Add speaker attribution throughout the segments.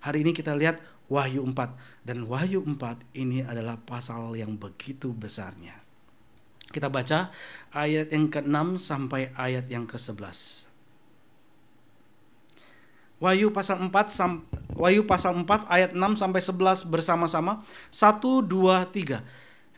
Speaker 1: Hari ini kita lihat Wahyu 4. Dan Wahyu 4 ini adalah pasal yang begitu besarnya. Kita baca ayat yang ke-6 sampai ayat yang ke-11. Wahyu pasal 4 ayat 6 sampai 11 bersama-sama. 1, 2, 3.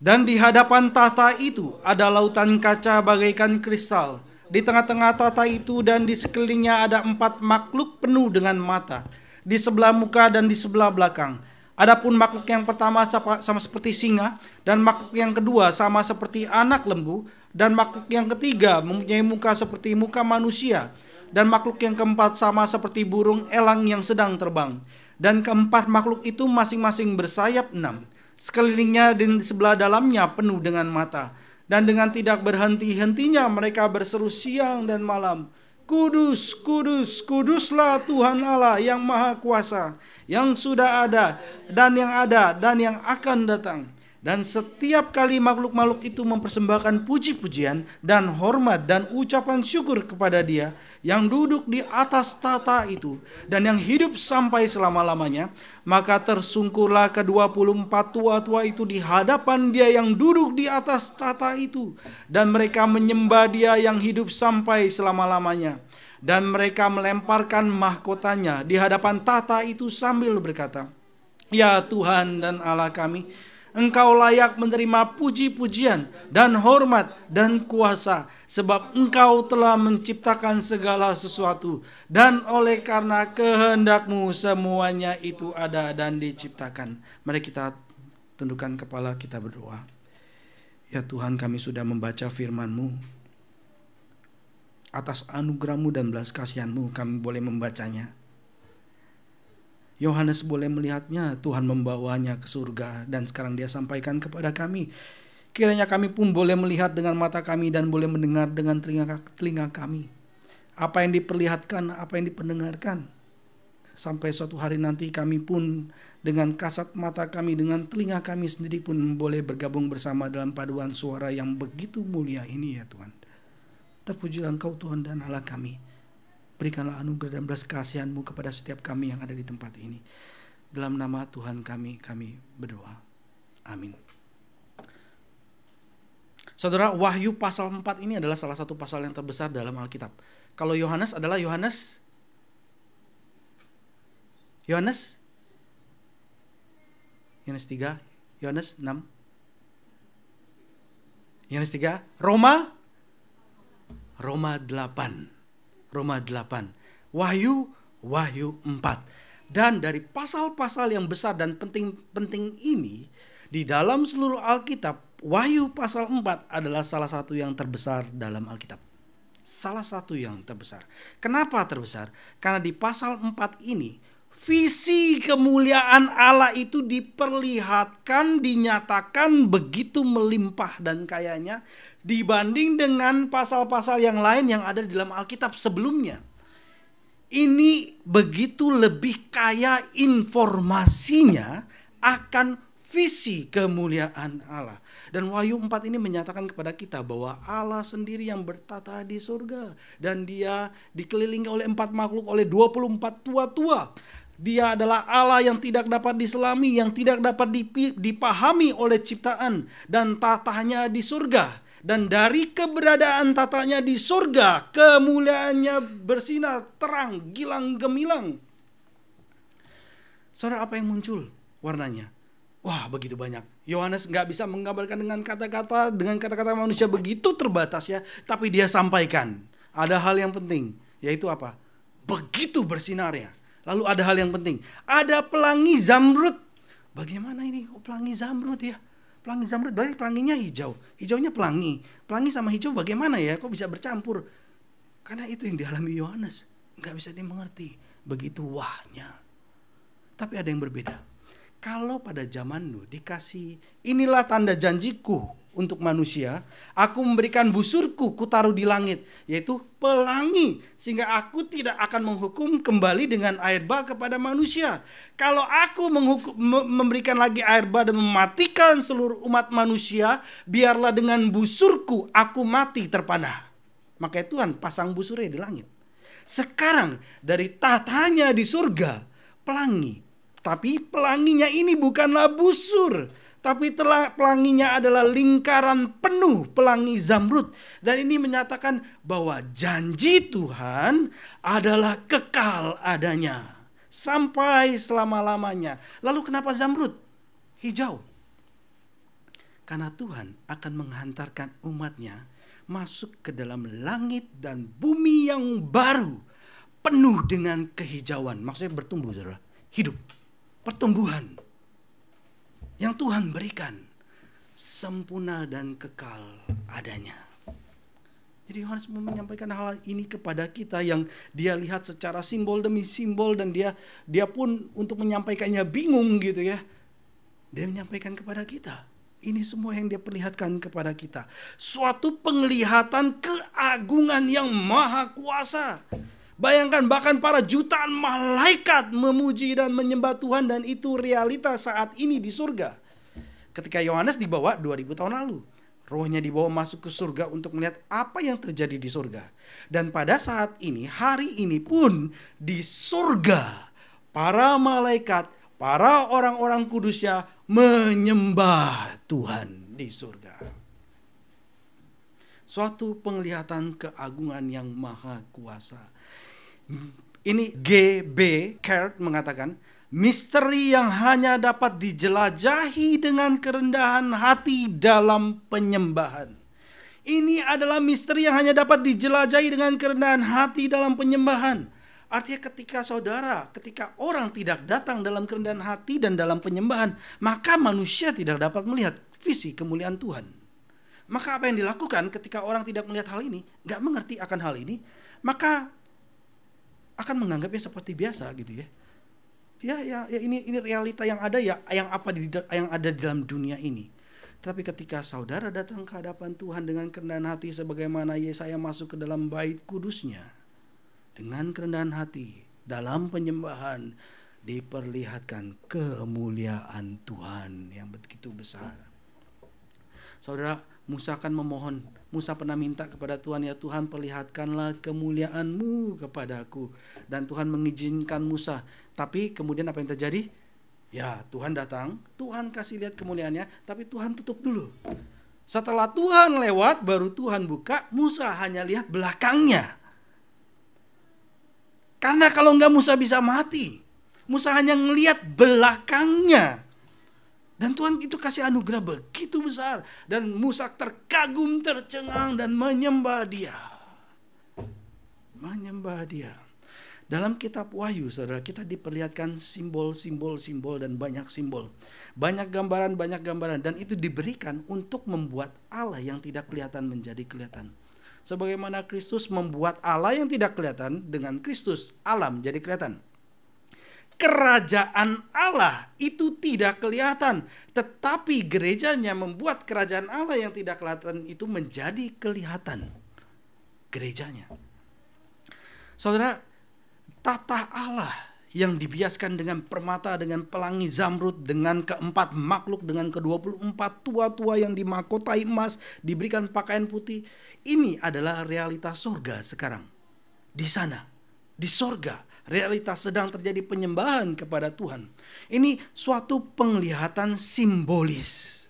Speaker 1: Dan di hadapan tahta itu ada lautan kaca bagaikan kristal. Di tengah-tengah tahta itu dan di sekelilingnya ada 4 makhluk penuh dengan mata, di sebelah muka dan di sebelah belakang. Adapun makhluk yang pertama sama seperti singa, dan makhluk yang kedua sama seperti anak lembu, dan makhluk yang ketiga mempunyai muka seperti muka manusia, dan makhluk yang keempat sama seperti burung elang yang sedang terbang. Dan keempat makhluk itu masing-masing bersayap 6. Sekelilingnya dan di sebelah dalamnya penuh dengan mata. Dan dengan tidak berhenti-hentinya mereka berseru siang dan malam, Kudus, kudus, kuduslah Tuhan Allah yang Maha Kuasa, yang sudah ada dan yang akan datang. Dan setiap kali makhluk-makhluk itu mempersembahkan puji-pujian dan hormat dan ucapan syukur kepada Dia yang duduk di atas tahta itu dan yang hidup sampai selama-lamanya, maka tersungkurlah ke-24 tua-tua itu di hadapan Dia yang duduk di atas tahta itu, dan mereka menyembah Dia yang hidup sampai selama-lamanya. Dan mereka melemparkan mahkotanya di hadapan tahta itu sambil berkata, Ya Tuhan dan Allah kami, Engkau layak menerima puji-pujian dan hormat dan kuasa, sebab Engkau telah menciptakan segala sesuatu, dan oleh karena kehendak-Mu semuanya itu ada dan diciptakan. Mari kita tundukkan kepala, kita berdoa. Ya Tuhan, kami sudah membaca firman-Mu. Atas anugerah-Mu dan belas kasihan-Mu kami boleh membacanya. Yohanes boleh melihatnya, Tuhan membawanya ke surga, dan sekarang Dia sampaikan kepada kami. Kiranya kami pun boleh melihat dengan mata kami dan boleh mendengar dengan telinga kami. Apa yang diperlihatkan, apa yang dipendengarkan. Sampai suatu hari nanti kami pun dengan kasat mata kami, dengan telinga kami sendiri pun boleh bergabung bersama dalam paduan suara yang begitu mulia ini, ya Tuhan. Terpujilah Engkau Tuhan dan Allah kami. Berikanlah anugerah dan belas kasihan-Mu kepada setiap kami yang ada di tempat ini. Dalam nama Tuhan kami berdoa. Amin. Saudara, Wahyu pasal 4 ini adalah salah satu pasal yang terbesar dalam Alkitab. Kalau Yohanes adalah Yohanes 3, Yohanes 6, Yohanes 3, Roma 8. Wahyu 4. Dan dari pasal-pasal yang besar dan penting ini, di dalam seluruh Alkitab, Wahyu pasal 4 adalah salah satu yang terbesar dalam Alkitab. Salah satu yang terbesar. Kenapa terbesar? Karena di pasal 4 ini, visi kemuliaan Allah itu diperlihatkan, dinyatakan begitu melimpah dan kayanya dibanding dengan pasal-pasal yang lain yang ada di dalam Alkitab sebelumnya. Ini begitu lebih kaya informasinya akan visi kemuliaan Allah. Dan Wahyu 4 ini menyatakan kepada kita bahwa Allah sendiri yang bertata di surga, dan Dia dikelilingi oleh 4 makhluk, oleh 24 tua-tua. Dia adalah Allah yang tidak dapat diselami, yang tidak dapat dipahami oleh ciptaan, dan tatanya di surga. Dan dari keberadaan tatanya di surga, kemuliaannya bersinar terang, gilang gemilang. Saudara, apa yang muncul warnanya? Wah, begitu banyak. Yohanes gak bisa menggambarkan dengan kata-kata manusia begitu terbatas ya. Tapi dia sampaikan ada hal yang penting, yaitu apa? Begitu bersinarnya. Lalu ada hal yang penting, ada pelangi zamrud. Bagaimana ini kok pelangi zamrud ya? Pelangi zamrud, berarti pelanginya hijau. Hijaunya pelangi. Pelangi sama hijau bagaimana ya? Kok bisa bercampur? Karena itu yang dialami Yohanes. Gak bisa dimengerti. Begitu wahnya. Tapi ada yang berbeda. Kalau pada zaman Nuh dikasih, inilah tanda janjiku untuk manusia, aku memberikan busurku kutaruh di langit, yaitu pelangi, sehingga aku tidak akan menghukum kembali dengan air bah kepada manusia. Kalau aku memberikan lagi air bah dan mematikan seluruh umat manusia, biarlah dengan busurku aku mati terpanah. Makanya Tuhan pasang busurnya di langit. Sekarang dari tatanya di surga, pelangi Tapi pelanginya ini bukanlah busur, tapi pelanginya adalah lingkaran penuh pelangi zamrud. Dan ini menyatakan bahwa janji Tuhan adalah kekal adanya sampai selama-lamanya. Lalu kenapa zamrud? Hijau. Karena Tuhan akan menghantarkan umatnya masuk ke dalam langit dan bumi yang baru, penuh dengan kehijauan. Maksudnya bertumbuh, saudara. Hidup. Pertumbuhan yang Tuhan berikan sempurna dan kekal adanya. Jadi Yohanes menyampaikan hal ini kepada kita yang dia lihat secara simbol demi simbol, dan dia pun untuk menyampaikannya bingung gitu ya. Dia menyampaikan kepada kita. Ini semua yang dia perlihatkan kepada kita. Suatu penglihatan keagungan yang maha kuasa. Bayangkan bahkan para jutaan malaikat memuji dan menyembah Tuhan, dan itu realita saat ini di surga. Ketika Yohanes dibawa 2000 tahun lalu, rohnya dibawa masuk ke surga untuk melihat apa yang terjadi di surga. Dan pada saat ini, hari ini pun di surga, para malaikat, para orang-orang kudusnya menyembah Tuhan di surga. Suatu penglihatan keagungan yang maha kuasa. Ini G.B. Caird mengatakan, misteri yang hanya dapat dijelajahi dengan kerendahan hati dalam penyembahan. Ini adalah misteri yang hanya dapat dijelajahi dengan kerendahan hati dalam penyembahan. Artinya ketika orang tidak datang dalam kerendahan hati dan dalam penyembahan, maka manusia tidak dapat melihat visi kemuliaan Tuhan. Maka apa yang dilakukan ketika orang tidak melihat hal ini, gak mengerti akan hal ini, maka akan menganggapnya seperti biasa gitu ya. Ya ini realita yang ada ya, yang ada di dalam dunia ini. Tapi ketika saudara datang ke hadapan Tuhan dengan kerendahan hati sebagaimana Yesaya masuk ke dalam bait kudusnya, dengan kerendahan hati dalam penyembahan diperlihatkan kemuliaan Tuhan yang begitu besar. Saudara, Musa akan memohon. Musa pernah minta kepada Tuhan, ya Tuhan perlihatkanlah kemuliaan-Mu kepadaku. Dan Tuhan mengizinkan Musa. Tapi kemudian apa yang terjadi? Ya Tuhan datang, Tuhan kasih lihat kemuliaannya, tapi Tuhan tutup dulu. Setelah Tuhan lewat, baru Tuhan buka, Musa hanya lihat belakangnya. Karena kalau enggak Musa bisa mati. Musa hanya ngelihat belakangnya. Dan Tuhan itu kasih anugerah begitu besar. Dan Musa terkagum, tercengang dan menyembah Dia. Menyembah Dia. Dalam kitab Wahyu, saudara, kita diperlihatkan simbol dan banyak simbol. Banyak gambaran. Dan itu diberikan untuk membuat Allah yang tidak kelihatan menjadi kelihatan. Sebagaimana Kristus membuat Allah yang tidak kelihatan dengan Kristus, Allah menjadi kelihatan. Kerajaan Allah itu tidak kelihatan, tetapi gerejanya membuat kerajaan Allah yang tidak kelihatan itu menjadi kelihatan. Gerejanya. Saudara, tata Allah yang dibiaskan dengan permata, dengan pelangi zamrud, dengan keempat makhluk, dengan ke-24 tua-tua yang dimahkotai emas, diberikan pakaian putih. Ini adalah realitas surga sekarang. Di sana, di surga, realitas sedang terjadi penyembahan kepada Tuhan. Ini suatu penglihatan simbolis.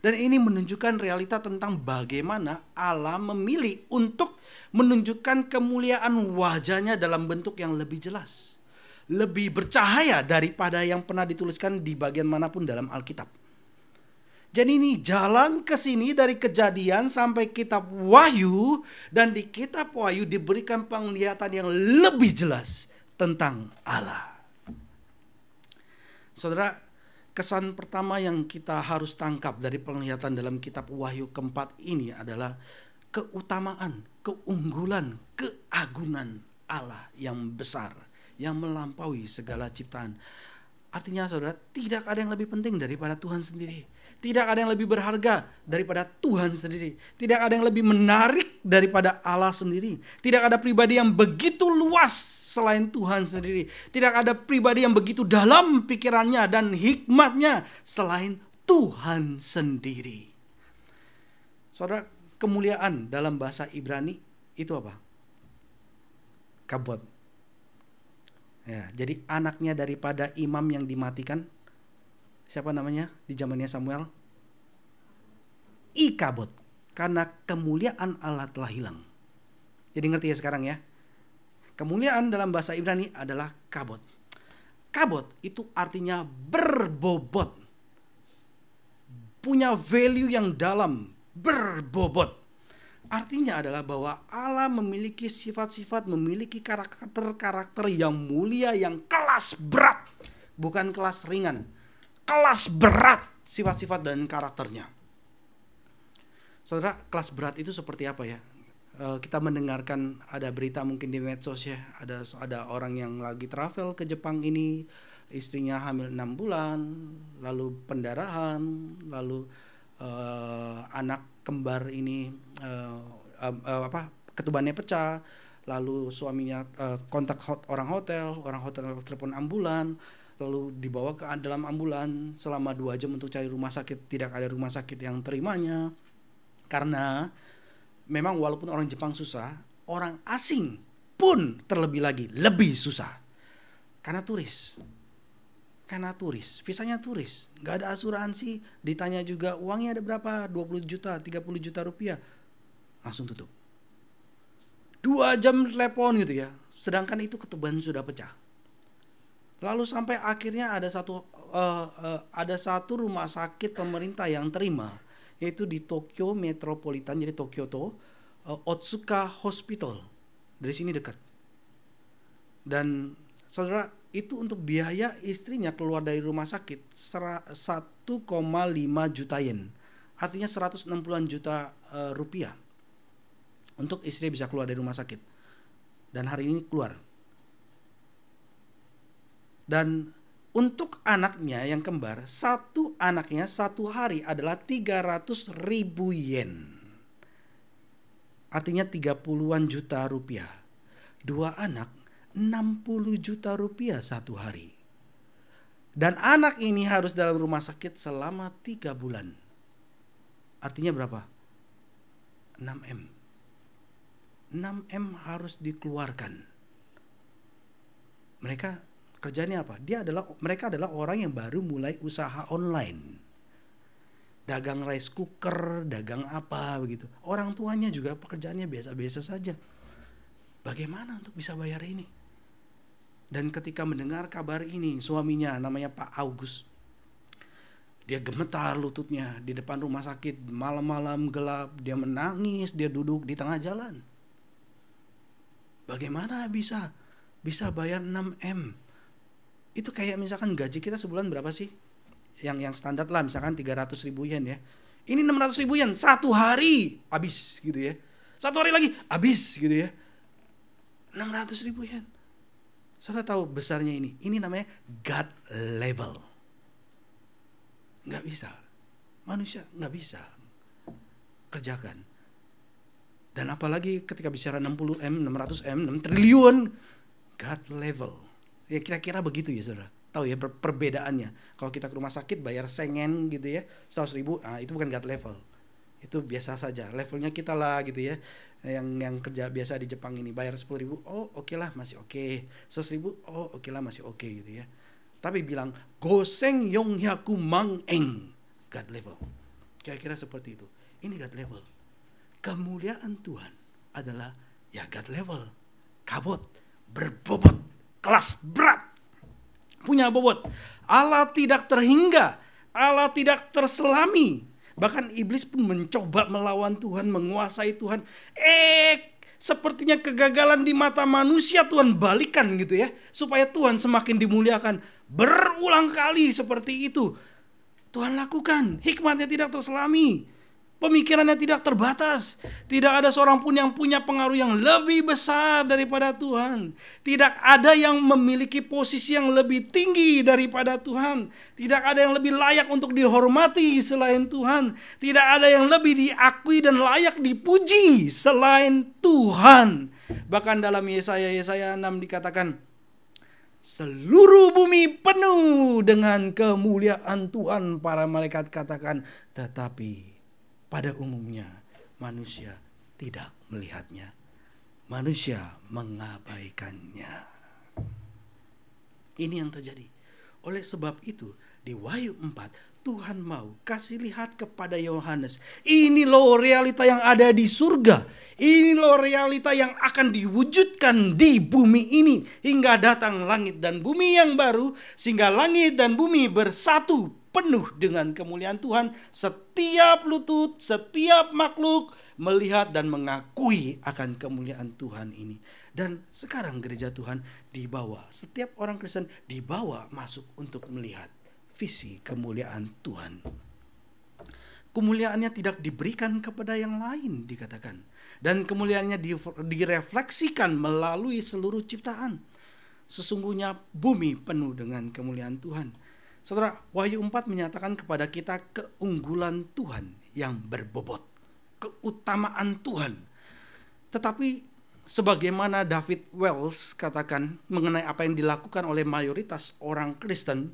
Speaker 1: Dan ini menunjukkan realita tentang bagaimana Allah memilih untuk menunjukkan kemuliaan wajahnya dalam bentuk yang lebih jelas. Lebih bercahaya daripada yang pernah dituliskan di bagian manapun dalam Alkitab. Jadi ini jalan ke sini dari Kejadian sampai kitab Wahyu. Dan di kitab Wahyu diberikan penglihatan yang lebih jelas tentang Allah. Saudara, kesan pertama yang kita harus tangkap dari penglihatan dalam kitab Wahyu keempat ini adalah keutamaan, keunggulan, keagungan Allah yang besar, yang melampaui segala ciptaan. Artinya saudara, tidak ada yang lebih penting daripada Tuhan sendiri. Tidak ada yang lebih berharga daripada Tuhan sendiri. Tidak ada yang lebih menarik daripada Allah sendiri. Tidak ada pribadi yang begitu luas selain Tuhan sendiri. Tidak ada pribadi yang begitu dalam pikirannya dan hikmatnya selain Tuhan sendiri. Saudara, kemuliaan dalam bahasa Ibrani itu apa? Kabod. Ya, jadi anaknya daripada imam yang dimatikan, siapa namanya di zamannya Samuel? Ikabod. Karena kemuliaan Allah telah hilang. Jadi ngerti ya sekarang ya? Kemuliaan dalam bahasa Ibrani adalah kabod. Kabod itu artinya berbobot. Punya value yang dalam, berbobot. Artinya adalah bahwa Allah memiliki sifat-sifat, memiliki karakter-karakter yang mulia, yang kelas berat. Bukan kelas ringan. Kelas berat sifat-sifat dan karakternya. Saudara, kelas berat itu seperti apa ya? Kita mendengarkan ada berita mungkin di medsos ya. Ada orang yang lagi travel ke Jepang ini. Istrinya hamil 6 bulan. Lalu pendarahan. Lalu anak kembar ini ketubannya pecah, lalu suaminya kontak orang hotel telepon ambulan, lalu dibawa ke dalam ambulan selama 2 jam untuk cari rumah sakit, tidak ada rumah sakit yang terimanya. Karena memang walaupun orang Jepang susah, orang asing pun terlebih lagi lebih susah. Karena turis, visanya turis, nggak ada asuransi, ditanya juga uangnya ada berapa, 20 juta, 30 juta rupiah, langsung tutup. 2 jam telepon gitu ya, sedangkan itu ketuban sudah pecah. Lalu sampai akhirnya ada satu rumah sakit pemerintah yang terima, yaitu di Tokyo Metropolitan, jadi Tokyo Otsuka Hospital, dari sini dekat. Dan saudara, itu untuk biaya istrinya keluar dari rumah sakit 1,5 juta yen. Artinya 160-an juta rupiah. Untuk istri bisa keluar dari rumah sakit. Dan hari ini keluar. Dan untuk anaknya yang kembar, satu anaknya satu hari adalah 300.000 yen. Artinya 30-an juta rupiah. 2 anak 60 juta rupiah satu hari. Dan anak ini harus dalam rumah sakit selama 3 bulan. Artinya berapa? 6M. 6M harus dikeluarkan. Mereka kerjanya apa? Mereka adalah orang yang baru mulai usaha online. Dagang rice cooker, dagang apa begitu. Orang tuanya juga pekerjaannya biasa-biasa saja. Bagaimana untuk bisa bayar ini? Dan ketika mendengar kabar ini, suaminya namanya Pak Agus, dia gemetar lututnya di depan rumah sakit, malam-malam gelap, dia menangis, dia duduk di tengah jalan. Bagaimana bisa bayar 6M? Itu kayak misalkan gaji kita sebulan berapa sih? Yang standar lah, misalkan 300.000 yen ya. Ini 600.000 yen, satu hari habis gitu ya. Satu hari lagi habis gitu ya. 600.000 yen. Saudara tahu besarnya ini? Ini namanya God level. Nggak bisa. Manusia nggak bisa kerjakan. Dan apalagi ketika bicara 60M, 600M, 6 triliun. God level. Ya kira-kira begitu ya saudara. Tahu ya perbedaannya. Kalau kita ke rumah sakit bayar sengen gitu ya, 100.000, itu bukan God level. Itu biasa saja. Levelnya kita lah gitu ya. Yang kerja biasa di Jepang ini bayar 10.000, oh oke lah masih oke. 100.000, oh oke lah masih oke gitu ya. Tapi bilang goseng yong yaku mang eng, God level. Kira-kira seperti itu. Ini God level. Kemuliaan Tuhan adalah ya God level. Kabot, berbobot, kelas berat, punya bobot. Allah tidak terhingga, Allah tidak terselami. Bahkan iblis pun mencoba melawan Tuhan, menguasai Tuhan. Sepertinya kegagalan di mata manusia Tuhan balikan gitu ya. Supaya Tuhan semakin dimuliakan. Berulang kali seperti itu Tuhan lakukan. Hikmatnya tidak terselami. Pemikirannya tidak terbatas. Tidak ada seorang pun yang punya pengaruh yang lebih besar daripada Tuhan. Tidak ada yang memiliki posisi yang lebih tinggi daripada Tuhan. Tidak ada yang lebih layak untuk dihormati selain Tuhan. Tidak ada yang lebih diakui dan layak dipuji selain Tuhan. Bahkan dalam Yesaya 6 dikatakan, seluruh bumi penuh dengan kemuliaan Tuhan. Para malaikat katakan, tetapi pada umumnya manusia tidak melihatnya. Manusia mengabaikannya. Ini yang terjadi. Oleh sebab itu, di Wahyu 4, Tuhan mau kasih lihat kepada Yohanes, ini loh realita yang ada di surga. Ini loh realita yang akan diwujudkan di bumi ini hingga datang langit dan bumi yang baru, sehingga langit dan bumi bersatu penuh dengan kemuliaan Tuhan. Setiap lutut, setiap makhluk melihat dan mengakui akan kemuliaan Tuhan ini. Dan sekarang gereja Tuhan dibawa, setiap orang Kristen dibawa masuk untuk melihat visi kemuliaan Tuhan. Kemuliaannya tidak diberikan kepada yang lain dikatakan. Dan kemuliaannya direfleksikan melalui seluruh ciptaan. Sesungguhnya bumi penuh dengan kemuliaan Tuhan. Saudara, Wahyu 4 menyatakan kepada kita keunggulan Tuhan yang berbobot. Keutamaan Tuhan. Tetapi sebagaimana David Wells katakan mengenai apa yang dilakukan oleh mayoritas orang Kristen,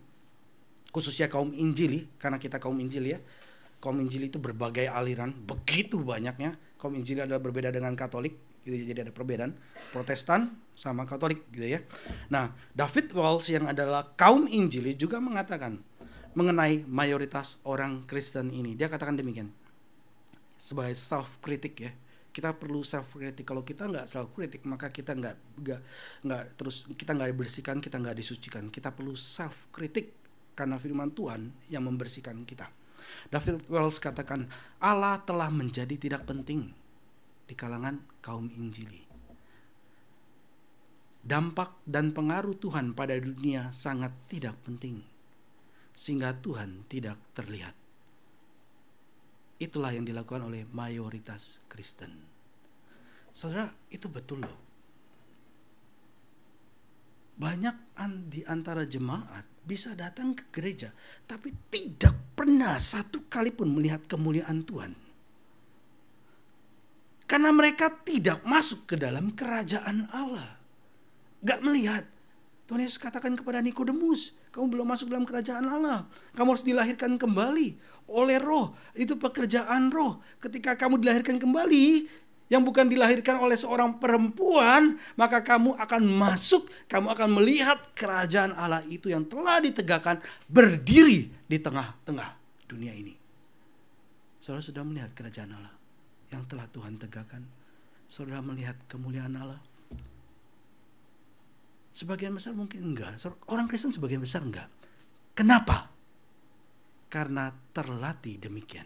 Speaker 1: khususnya kaum Injili, karena kita kaum Injili ya. Kaum Injili itu berbagai aliran, begitu banyaknya. Kaum Injili adalah berbeda dengan Katolik, gitu, jadi ada perbedaan Protestan sama Katolik gitu ya. Nah, David Wells yang adalah kaum Injili juga mengatakan mengenai mayoritas orang Kristen ini. Dia katakan demikian. Sebagai self kritik ya. Kita perlu self kritik. Kalau kita nggak self kritik, maka kita nggak terus, kita nggak dibersihkan, kita nggak disucikan. Kita perlu self kritik karena firman Tuhan yang membersihkan kita. David Wells katakan, Allah telah menjadi tidak penting di kalangan kaum Injili. Dampak dan pengaruh Tuhan pada dunia sangat tidak penting, sehingga Tuhan tidak terlihat. Itulah yang dilakukan oleh mayoritas Kristen. Saudara, itu betul loh. Banyak di antara jemaat bisa datang ke gereja, tapi tidak pernah satu kali pun melihat kemuliaan Tuhan. Karena mereka tidak masuk ke dalam kerajaan Allah. Gak melihat. Tuhan Yesus katakan kepada Nikodemus, kamu belum masuk dalam kerajaan Allah. Kamu harus dilahirkan kembali oleh roh. Itu pekerjaan roh. Ketika kamu dilahirkan kembali, yang bukan dilahirkan oleh seorang perempuan, maka kamu akan masuk, kamu akan melihat kerajaan Allah itu yang telah ditegakkan berdiri di tengah-tengah dunia ini. Saudara sudah melihat kerajaan Allah yang telah Tuhan tegakkan? Saudara melihat kemuliaan Allah? Sebagian besar mungkin enggak. Orang Kristen sebagian besar enggak. Kenapa? Karena terlatih demikian.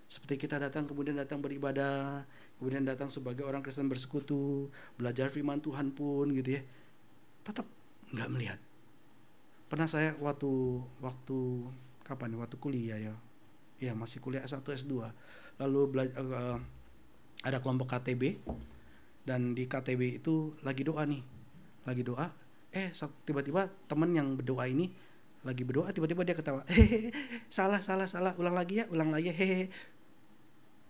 Speaker 1: Seperti kita datang, kemudian datang beribadah, kemudian datang sebagai orang Kristen bersekutu, belajar firman Tuhan pun gitu ya, tetap nggak melihat. Pernah saya waktu kuliah ya masih kuliah S1 S2, lalu ada kelompok KTB, dan di KTB itu lagi doa, tiba-tiba teman yang berdoa ini lagi berdoa, tiba-tiba dia ketawa, salah, ulang lagi, hehehe.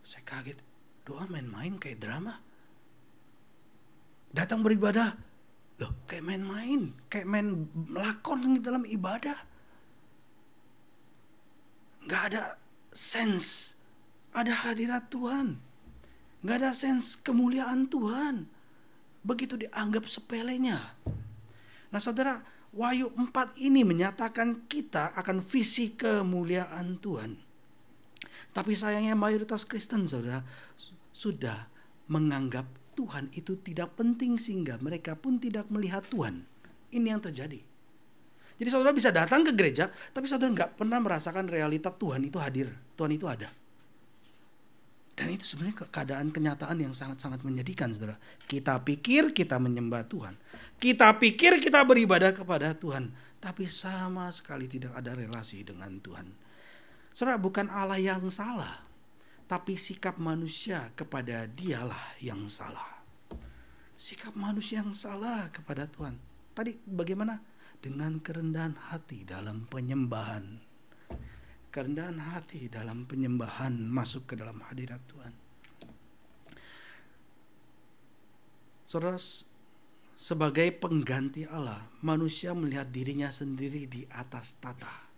Speaker 1: Saya kaget, doa main-main kayak drama. Datang beribadah, loh kayak main-main, kayak main lakon dalam ibadah. Gak ada sense, ada hadirat Tuhan. Gak ada sense kemuliaan Tuhan. Begitu dianggap sepelenya. Nah saudara, Wahyu 4 ini menyatakan kita akan visi kemuliaan Tuhan. Tapi sayangnya mayoritas Kristen saudara sudah menganggap Tuhan itu tidak penting sehingga mereka pun tidak melihat Tuhan. Ini yang terjadi. Jadi saudara bisa datang ke gereja, tapi saudara nggak pernah merasakan realita Tuhan itu hadir, Tuhan itu ada. Dan itu sebenarnya keadaan kenyataan yang sangat-sangat menyedihkan saudara. Kita pikir kita menyembah Tuhan, kita pikir kita beribadah kepada Tuhan, tapi sama sekali tidak ada relasi dengan Tuhan. Saudara, bukan Allah yang salah, tapi sikap manusia kepada Dialah yang salah. Sikap manusia yang salah kepada Tuhan. Tadi bagaimana? Dengan kerendahan hati dalam penyembahan. Kerendahan hati dalam penyembahan masuk ke dalam hadirat Tuhan. Saudara, sebagai pengganti Allah, manusia melihat dirinya sendiri di atas tata.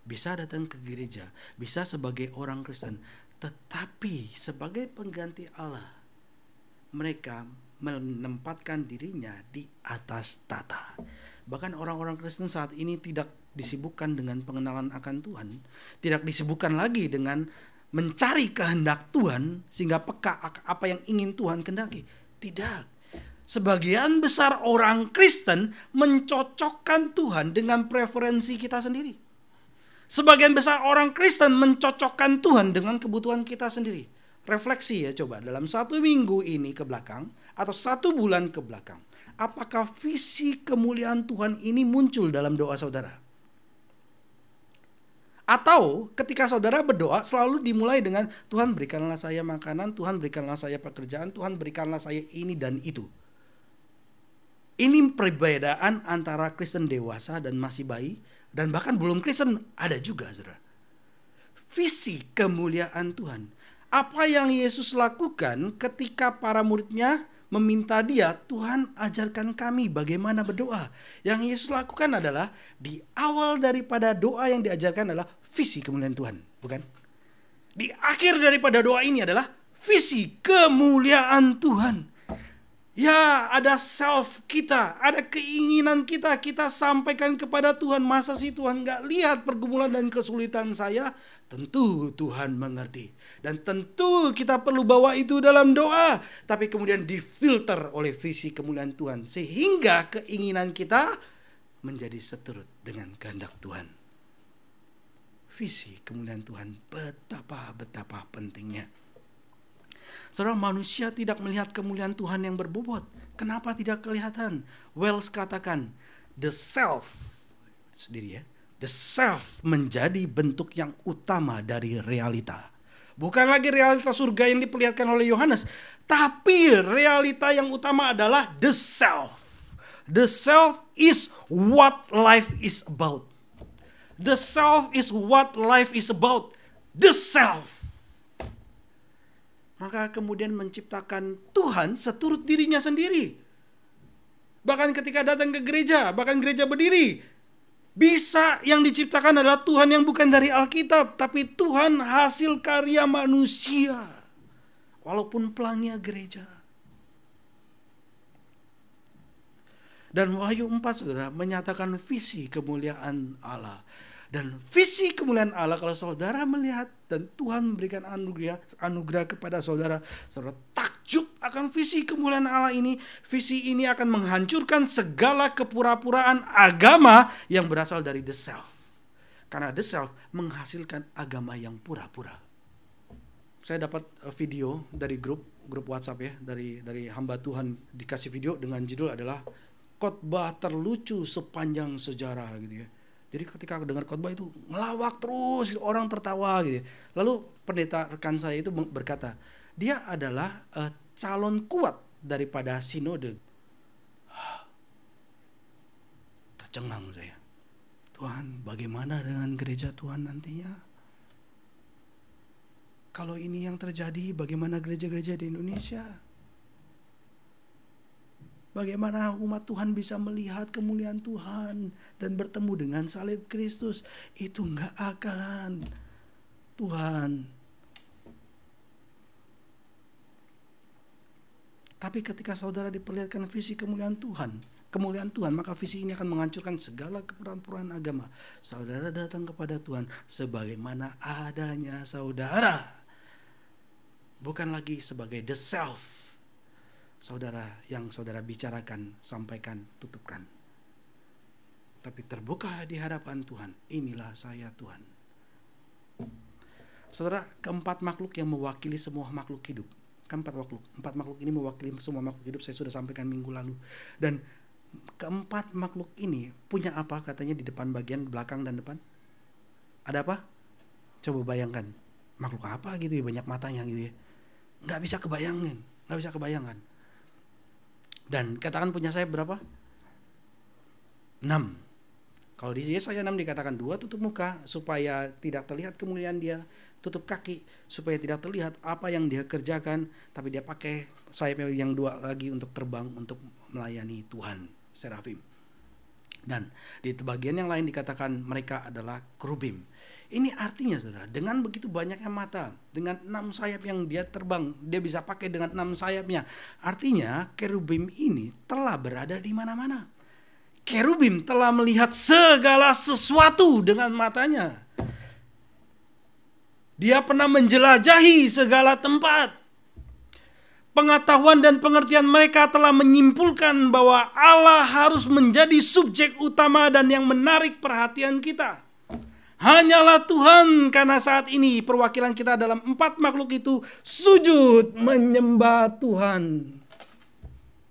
Speaker 1: Bisa datang ke gereja, bisa sebagai orang Kristen, tetapi sebagai pengganti Allah, mereka menempatkan dirinya di atas tata. Bahkan orang-orang Kristen saat ini tidak disibukkan dengan pengenalan akan Tuhan, tidak disibukkan lagi dengan mencari kehendak Tuhan sehingga peka apa yang ingin Tuhan kehendaki. Tidak. Sebagian besar orang Kristen mencocokkan Tuhan dengan preferensi kita sendiri. Sebagian besar orang Kristen mencocokkan Tuhan dengan kebutuhan kita sendiri. Refleksi ya coba dalam 1 minggu ini ke belakang atau 1 bulan ke belakang. Apakah visi kemuliaan Tuhan ini muncul dalam doa saudara? Atau ketika saudara berdoa selalu dimulai dengan Tuhan berikanlah saya makanan, Tuhan berikanlah saya pekerjaan, Tuhan berikanlah saya ini dan itu. Ini perbedaan antara Kristen dewasa dan masih bayi dan bahkan belum Kristen ada juga saudara. Visi kemuliaan Tuhan. Apa yang Yesus lakukan ketika para muridnya meminta dia, Tuhan ajarkan kami bagaimana berdoa. Yang Yesus lakukan adalah di awal daripada doa yang diajarkan adalah visi kemuliaan Tuhan, bukan? Di akhir daripada doa ini adalah visi kemuliaan Tuhan. Ya, ada self kita, ada keinginan kita sampaikan kepada Tuhan. Masa sih Tuhan gak lihat pergumulan dan kesulitan saya? Tentu Tuhan mengerti. Dan tentu kita perlu bawa itu dalam doa. Tapi kemudian difilter oleh visi kemuliaan Tuhan. Sehingga keinginan kita menjadi seturut dengan kehendak Tuhan. Visi kemuliaan Tuhan betapa pentingnya. Saudara, manusia tidak melihat kemuliaan Tuhan yang berbobot. Kenapa tidak kelihatan? Wells katakan, the self sendiri ya. The self menjadi bentuk yang utama dari realita. Bukan lagi realita surga yang diperlihatkan oleh Yohanes, tapi realita yang utama adalah the self. The self is what life is about. The self is what life is about. The self. Maka kemudian menciptakan Tuhan seturut dirinya sendiri. Bahkan ketika datang ke gereja, bahkan gereja berdiri, bisa yang diciptakan adalah Tuhan yang bukan dari Alkitab, tapi Tuhan hasil karya manusia. Walaupun pelangnya gereja. Dan Wahyu 4 saudara menyatakan visi kemuliaan Allah. Dan visi kemuliaan Allah kalau saudara melihat dan Tuhan memberikan anugerah kepada saudara, saudara takjub akan visi kemuliaan Allah ini. Visi ini akan menghancurkan segala kepura-puraan agama yang berasal dari the self. Karena the self menghasilkan agama yang pura-pura. Saya dapat video dari grup WhatsApp ya, dari hamba Tuhan dikasih video dengan judul adalah khotbah terlucu sepanjang sejarah gitu ya. Jadi ketika dengar khotbah itu ngelawak terus, orang tertawa gitu. Lalu pendeta rekan saya itu berkata, dia adalah calon kuat daripada sinode. Tercengang saya. Tuhan, bagaimana dengan gereja Tuhan nantinya? Kalau ini yang terjadi, bagaimana gereja-gereja di Indonesia? Bagaimana umat Tuhan bisa melihat kemuliaan Tuhan dan bertemu dengan salib Kristus? Itu enggak akan. Tuhan. Tapi ketika saudara diperlihatkan visi kemuliaan Tuhan, maka visi ini akan menghancurkan segala kepura-puraan agama. Saudara datang kepada Tuhan sebagaimana adanya saudara. Bukan lagi sebagai the self. Saudara yang saudara bicarakan, sampaikan, tutupkan. Tapi terbuka di hadapan Tuhan. Inilah saya Tuhan. Saudara, keempat makhluk yang mewakili semua makhluk hidup. Empat makhluk ini mewakili semua makhluk hidup. Saya sudah sampaikan minggu lalu. Dan keempat makhluk ini punya apa katanya di depan bagian belakang dan depan? Ada apa? Coba bayangkan. Makhluk apa gitu ya, banyak matanya gitu ya. Nggak bisa kebayangkan. Dan katakan punya sayap berapa? 6. Kalau di Yesaya 6 dikatakan 2 tutup muka supaya tidak terlihat kemuliaan dia, tutup kaki supaya tidak terlihat apa yang dia kerjakan, tapi dia pakai sayapnya yang 2 lagi untuk terbang untuk melayani Tuhan, serafim. Dan di bagian yang lain dikatakan mereka adalah kerubim. Ini artinya saudara, dengan begitu banyaknya mata, dengan 6 sayap yang dia terbang, dia bisa pakai dengan 6 sayapnya. Artinya kerubim ini telah berada di mana-mana. Kerubim telah melihat segala sesuatu dengan matanya. Dia pernah menjelajahi segala tempat. Pengetahuan dan pengertian mereka telah menyimpulkan bahwa Allah harus menjadi subjek utama dan yang menarik perhatian kita. Hanyalah Tuhan, karena saat ini perwakilan kita dalam 4 makhluk itu sujud menyembah Tuhan,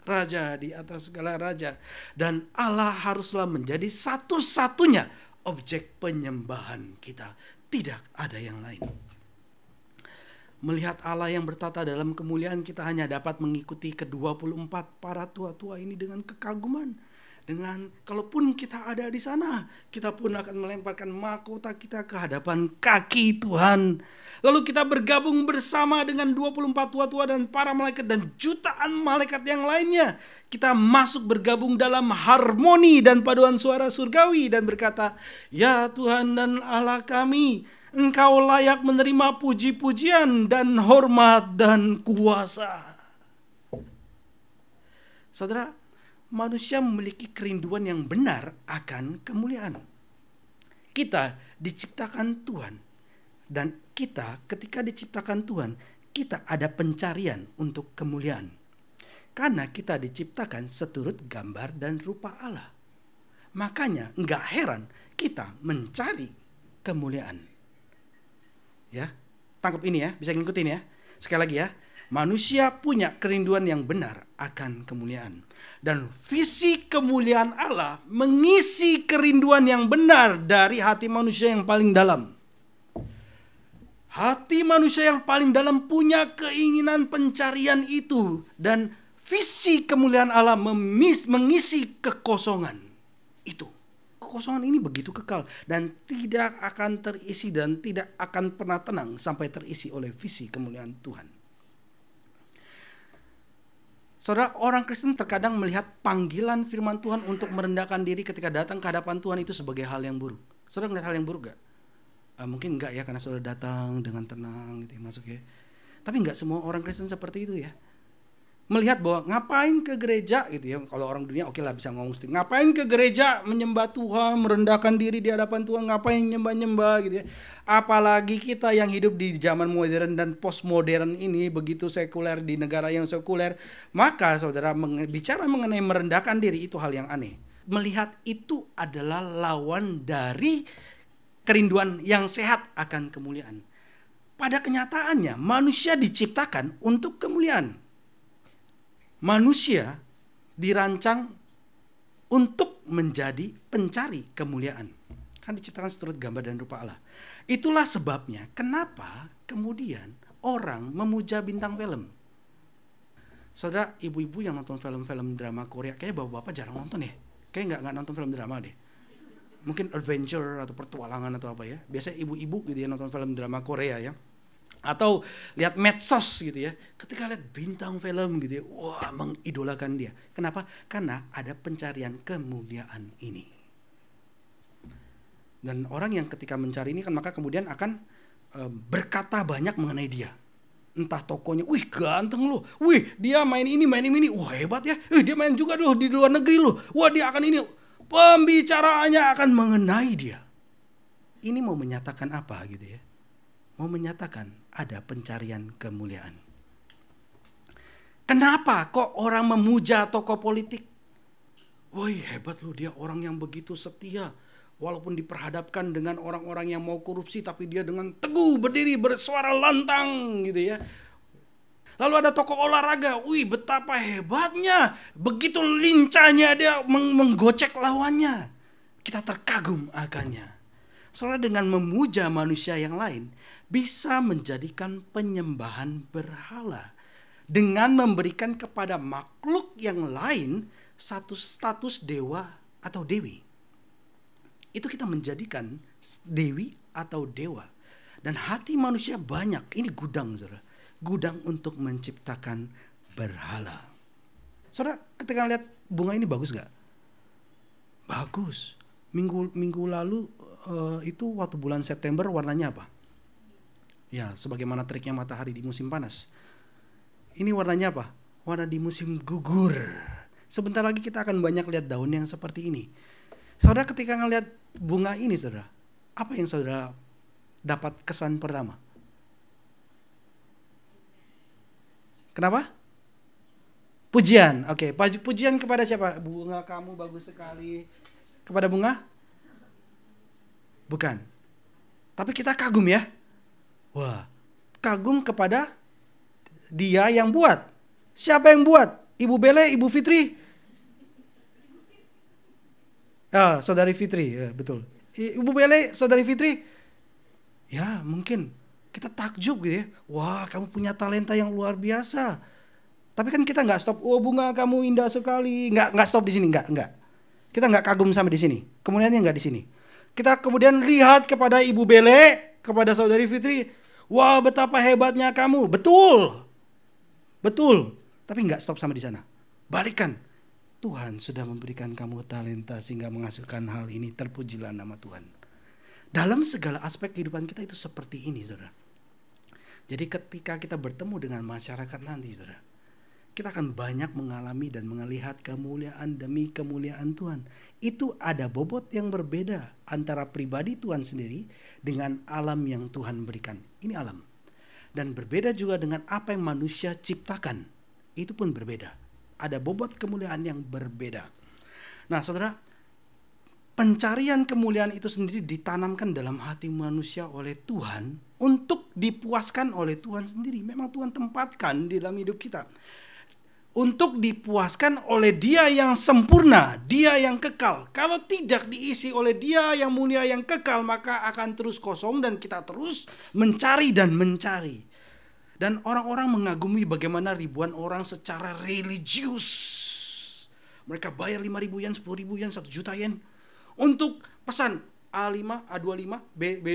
Speaker 1: Raja di atas segala raja. Dan Allah haruslah menjadi satu-satunya objek penyembahan kita. Tidak ada yang lain. Melihat Allah yang bertata dalam kemuliaan, kita hanya dapat mengikuti ke-24 para tua-tua ini dengan kekaguman. Dengan kalaupun kita ada di sana, kita pun akan melemparkan mahkota kita ke hadapan kaki Tuhan. Lalu kita bergabung bersama dengan 24 tua-tua dan para malaikat dan jutaan malaikat yang lainnya. Kita masuk bergabung dalam harmoni dan paduan suara surgawi dan berkata, "Ya Tuhan dan Allah kami, Engkau layak menerima puji-pujian dan hormat dan kuasa." Saudara, manusia memiliki kerinduan yang benar akan kemuliaan. Kita diciptakan Tuhan. Dan kita ketika diciptakan Tuhan, kita ada pencarian untuk kemuliaan. Karena kita diciptakan seturut gambar dan rupa Allah. Makanya enggak heran kita mencari kemuliaan. Ya, tangkap ini ya, bisa ngikutin ya. Sekali lagi ya, manusia punya kerinduan yang benar akan kemuliaan. Dan visi kemuliaan Allah mengisi kerinduan yang benar dari hati manusia yang paling dalam. Hati manusia yang paling dalam punya keinginan pencarian itu. Dan visi kemuliaan Allah mengisi kekosongan itu. Kekosongan ini begitu kekal dan tidak akan terisi dan tidak akan pernah tenang sampai terisi oleh visi kemuliaan Tuhan. Saudara, orang Kristen terkadang melihat panggilan firman Tuhan untuk merendahkan diri ketika datang ke hadapan Tuhan itu sebagai hal yang buruk. Saudara melihat hal yang buruk gak? Mungkin enggak ya, karena saudara datang dengan tenang gitu ya, masuk ya. Tapi enggak semua orang Kristen seperti itu ya. Melihat bahwa ngapain ke gereja gitu ya. Kalau orang dunia oke lah bisa ngomong sedikit. Ngapain ke gereja menyembah Tuhan, merendahkan diri di hadapan Tuhan, ngapain nyembah-nyembah gitu ya. Apalagi kita yang hidup di zaman modern dan postmodern ini, begitu sekuler di negara yang sekuler. Maka saudara bicara mengenai merendahkan diri itu hal yang aneh. Melihat itu adalah lawan dari kerinduan yang sehat akan kemuliaan. Pada kenyataannya manusia diciptakan untuk kemuliaan. Manusia dirancang untuk menjadi pencari kemuliaan. Kan diciptakan seturut gambar dan rupa Allah. Itulah sebabnya kenapa kemudian orang memuja bintang film. Saudara, ibu-ibu yang nonton film-film drama Korea, kayaknya bapak-bapak jarang nonton ya. Kayaknya nggak nonton film drama deh. Mungkin adventure atau petualangan atau apa ya. Biasanya ibu-ibu gitu ya nonton film drama Korea ya. Atau lihat medsos gitu ya. Ketika lihat bintang film gitu ya, wah mengidolakan dia. Kenapa? Karena ada pencarian kemuliaan ini. Dan orang yang ketika mencari ini kan maka kemudian akan berkata banyak mengenai dia. Entah tokonya, wih ganteng loh, wih dia main ini, wah hebat ya, dia main juga loh di luar negeri loh, wah dia akan ini. Pembicaraannya akan mengenai dia. Ini mau menyatakan apa gitu ya? Mau menyatakan ada pencarian kemuliaan. Kenapa kok orang memuja tokoh politik? Woi hebat loh, dia orang yang begitu setia. Walaupun diperhadapkan dengan orang-orang yang mau korupsi, tapi dia dengan teguh berdiri bersuara lantang gitu ya. Lalu ada tokoh olahraga, wih betapa hebatnya, begitu lincahnya dia menggocek lawannya. Kita terkagum akannya. Soalnya dengan memuja manusia yang lain, bisa menjadikan penyembahan berhala. Dengan memberikan kepada makhluk yang lain satu status dewa atau dewi. Itu kita menjadikan dewi atau dewa. Dan hati manusia banyak, ini gudang saudara. Gudang untuk Bagus. Minggu lalu itu waktu bulan September warnanya apa? Ya, sebagaimana teriknya matahari di musim panas. Ini warnanya apa? Warna di musim gugur. Sebentar lagi kita akan banyak lihat daun yang seperti ini. Saudara, ketika ngelihat bunga ini, saudara, apa yang saudara dapat kesan pertama? Kenapa? Pujian. Oke, pujian kepada siapa? Bunga kamu bagus sekali. Kepada bunga? Bukan. Tapi kita kagum ya. Wah, kagum kepada dia yang buat. Siapa yang buat? Ibu Bele, Ibu Fitri? Ah, Saudari Fitri, ya, betul. Ibu Bele, Saudari Fitri? Ya, mungkin kita takjub gitu ya. Wah, kamu punya talenta yang luar biasa. Tapi kan kita nggak stop. Oh, bunga kamu indah sekali. Nggak stop di sini, nggak. Kita nggak kagum sampai di sini. Kemudiannya nggak di sini. Kita kemudian lihat kepada Ibu Bele, kepada Saudari Fitri. Wah, betapa hebatnya kamu. Betul. Tapi nggak stop sampai di sana. Balikan. Tuhan sudah memberikan kamu talenta sehingga menghasilkan hal ini. Terpujilah nama Tuhan. Dalam segala aspek kehidupan kita itu seperti ini, saudara. Jadi ketika kita bertemu dengan masyarakat nanti, saudara, kita akan banyak mengalami dan melihat kemuliaan demi kemuliaan Tuhan. Itu ada bobot yang berbeda antara pribadi Tuhan sendiri dengan alam yang Tuhan berikan. Ini alam. Dan berbeda juga dengan apa yang manusia ciptakan. Itu pun berbeda. Ada bobot kemuliaan yang berbeda. Nah, saudara, pencarian kemuliaan itu sendiri ditanamkan dalam hati manusia oleh Tuhan untuk dipuaskan oleh Tuhan sendiri. Memang Tuhan tempatkan di dalam hidup kita untuk dipuaskan oleh Dia yang sempurna, Dia yang kekal. Kalau tidak diisi oleh Dia yang mulia yang kekal, maka akan terus kosong dan kita terus mencari dan mencari. Dan orang-orang mengagumi bagaimana ribuan orang secara religius. Mereka bayar 5.000 yen, 10.000 yen, 1 juta yen untuk pesan A5, A25,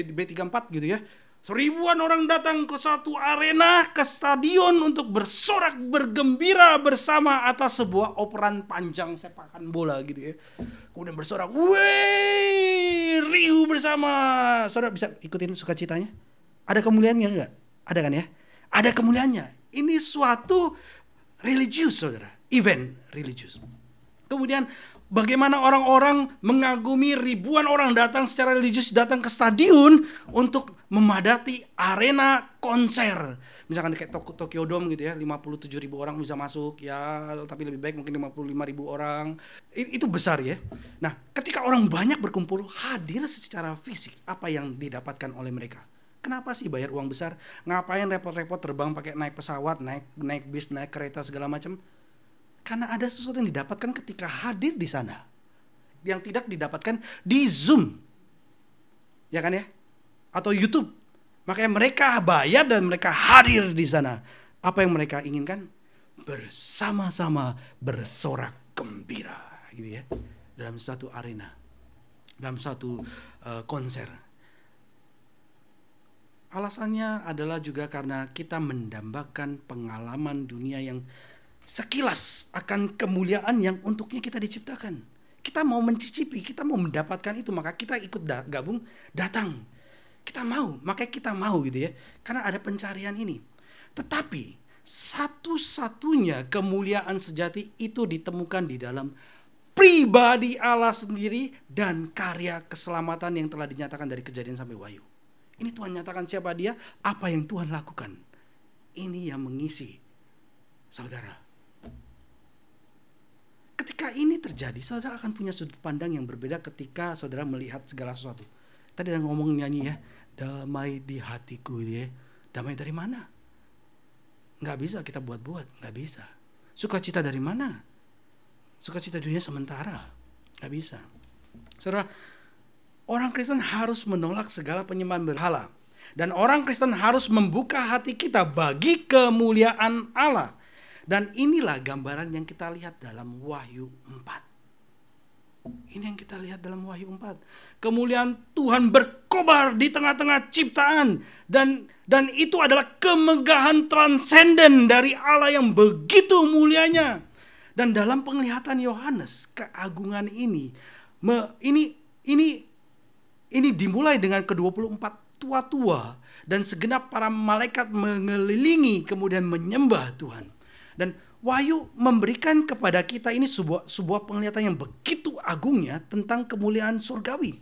Speaker 1: B34 gitu ya. Ribuan orang datang ke satu arena, ke stadion untuk bersorak, bergembira bersama atas sebuah operan panjang sepakan bola gitu ya. Kemudian bersorak, wih, riuh bersama. Saudara bisa ikutin sukacitanya? Ada kemuliaannya enggak? Ada kan ya? Ada kemuliaannya. Ini suatu religius, saudara. Event religius. Kemudian bagaimana orang-orang mengagumi ribuan orang datang secara religius, datang ke stadion untuk memadati arena konser. Misalkan kayak Tokyo Dome gitu ya, 57.000 orang bisa masuk ya, tapi lebih baik mungkin 55.000 orang. Itu besar ya. Nah, ketika orang banyak berkumpul, hadir secara fisik, apa yang didapatkan oleh mereka? Kenapa sih bayar uang besar? Ngapain repot-repot terbang pakai naik pesawat, naik bis, naik kereta segala macam? Karena ada sesuatu yang didapatkan ketika hadir di sana, yang tidak didapatkan di Zoom, ya kan ya, atau YouTube. Makanya mereka bayar dan mereka hadir di sana. Apa yang mereka inginkan? Bersama-sama bersorak gembira, gitu ya, dalam satu arena, dalam satu konser. Alasannya adalah juga karena kita mendambakan pengalaman dunia yang sekilas akan kemuliaan yang untuknya kita diciptakan. Kita mau mencicipi, kita mau mendapatkan itu, maka kita ikut gabung, datang. Kita mau, makanya kita mau gitu ya. Karena ada pencarian ini. Tetapi satu-satunya kemuliaan sejati itu ditemukan di dalam pribadi Allah sendiri dan karya keselamatan yang telah dinyatakan dari Kejadian sampai Wahyu. Ini Tuhan nyatakan siapa Dia, apa yang Tuhan lakukan. Ini yang mengisi saudara. Ketika ini terjadi, saudara akan punya sudut pandang yang berbeda ketika saudara melihat segala sesuatu. Tadi ada ngomong nyanyi ya, damai di hatiku ya. Damai dari mana? Nggak bisa kita buat-buat, nggak bisa. Sukacita dari mana? Sukacita dunia sementara, nggak bisa. Saudara, orang Kristen harus menolak segala penyembahan berhala. Dan orang Kristen harus membuka hati kita bagi kemuliaan Allah. Dan inilah gambaran yang kita lihat dalam Wahyu 4. Ini yang kita lihat dalam Wahyu 4. Kemuliaan Tuhan berkobar di tengah-tengah ciptaan. Dan itu adalah kemegahan transenden dari Allah yang begitu mulianya. Dan dalam penglihatan Yohanes, keagungan ini Ini dimulai dengan ke-24 tua-tua dan segenap para malaikat mengelilingi kemudian menyembah Tuhan. Dan Wahyu memberikan kepada kita ini sebuah penglihatan yang begitu agungnya tentang kemuliaan surgawi.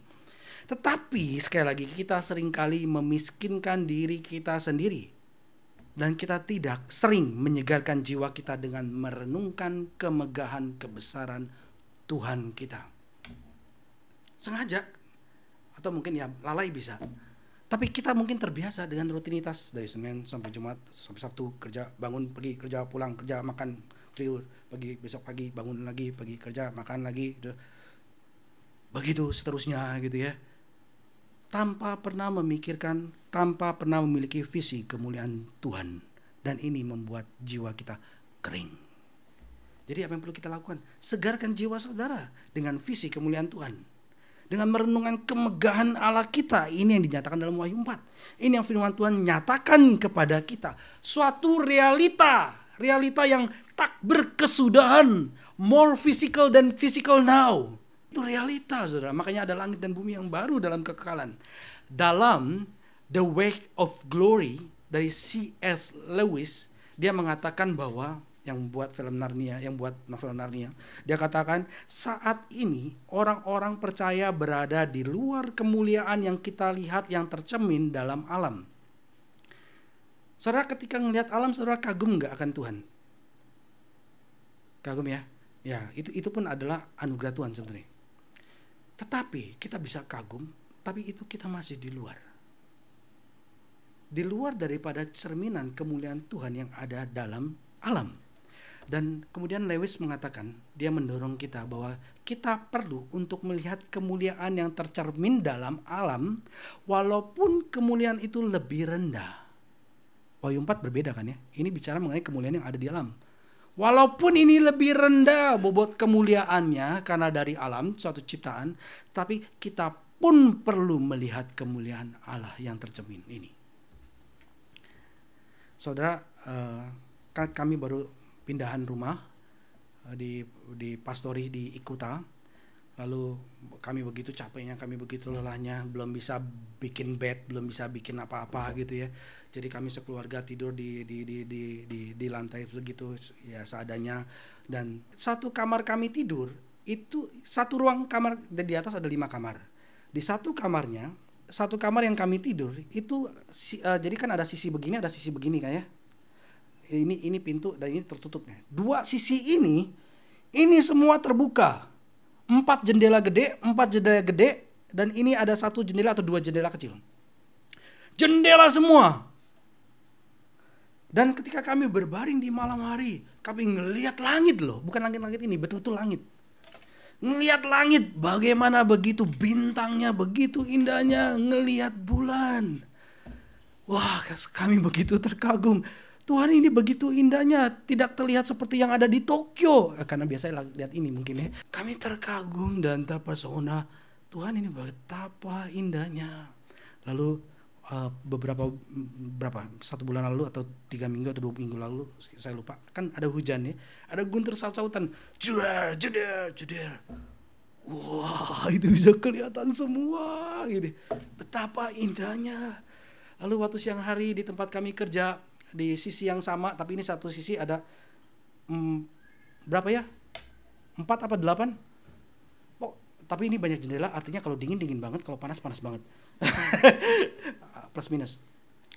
Speaker 1: Tetapi sekali lagi kita seringkali memiskinkan diri kita sendiri. Dan kita tidak sering menyegarkan jiwa kita dengan merenungkan kemegahan kebesaran Tuhan kita. Sengaja atau mungkin ya lalai bisa. Tapi kita mungkin terbiasa dengan rutinitas dari Senin sampai Jumat, sampai Sabtu kerja, bangun, pergi kerja, pulang kerja, makan, tidur, pagi, besok pagi bangun lagi, pergi kerja, makan lagi, begitu seterusnya gitu ya. Tanpa pernah memikirkan, tanpa pernah memiliki visi kemuliaan Tuhan. Dan ini membuat jiwa kita kering. Jadi apa yang perlu kita lakukan? Segarkan jiwa saudara dengan visi kemuliaan Tuhan. Dengan merenungkan kemegahan Allah kita. Ini yang dinyatakan dalam Wahyu 4. Ini yang firman Tuhan nyatakan kepada kita. Suatu realita yang tak berkesudahan. More physical than physical now. Itu realita saudara. Makanya ada langit dan bumi yang baru dalam kekekalan. Dalam The Weight of Glory dari C.S. Lewis, dia mengatakan bahwa yang buat film Narnia, yang buat novel Narnia, dia katakan saat ini orang-orang percaya berada di luar kemuliaan yang kita lihat yang tercermin dalam alam. Saudara ketika melihat alam, saudara kagum nggak akan Tuhan? Kagum ya? Ya, itu pun adalah anugerah Tuhan sebenarnya. Tetapi kita bisa kagum, tapi itu kita masih di luar. Di luar daripada cerminan kemuliaan Tuhan yang ada dalam alam. Dan kemudian Lewis mengatakan, dia mendorong kita bahwa kita perlu untuk melihat kemuliaan yang tercermin dalam alam, walaupun kemuliaan itu lebih rendah. Wahyu 4 berbeda kan ya, ini bicara mengenai kemuliaan yang ada di alam. Walaupun ini lebih rendah bobot kemuliaannya karena dari alam, suatu ciptaan, tapi kita pun perlu melihat kemuliaan Allah yang tercermin ini. Saudara, kami baru pindahan rumah di pastori di Ikuta. Lalu kami begitu capeknya, kami begitu lelahnya, belum bisa bikin bed, belum bisa bikin apa-apa gitu ya. Jadi kami sekeluarga tidur di lantai begitu ya seadanya. Dan satu kamar kami tidur itu satu ruang kamar, di atas ada 5 kamar. Di satu kamar yang kami tidur itu jadi kan ada sisi begini, ada sisi begini kayak. Ini pintu dan ini tertutupnya. 2 sisi ini semua terbuka. 4 jendela gede, dan ini ada 1 jendela atau 2 jendela kecil. Jendela semua. Dan ketika kami berbaring di malam hari, kami ngelihat langit loh, bukan langit-langit ini, betul-betul langit. Ngelihat langit, bagaimana begitu bintangnya, begitu indahnya, ngelihat bulan. Wah, kami begitu terkagum. Tuhan ini begitu indahnya, tidak terlihat seperti yang ada di Tokyo. Karena biasanya lihat ini mungkin ya. Kami terkagum dan terpesona. Tuhan ini betapa indahnya. Lalu berapa 1 bulan lalu atau 3 minggu atau 2 minggu lalu, saya lupa, kan ada hujan ya. Ada guntur saut-sautan. Jeder. Wah, itu bisa kelihatan semua gitu. Betapa indahnya. Lalu waktu siang hari di tempat kami kerja, di sisi yang sama, tapi ini satu sisi ada berapa ya? 4 apa 8? Tapi ini banyak jendela, artinya kalau dingin banget, kalau panas banget. Plus minus.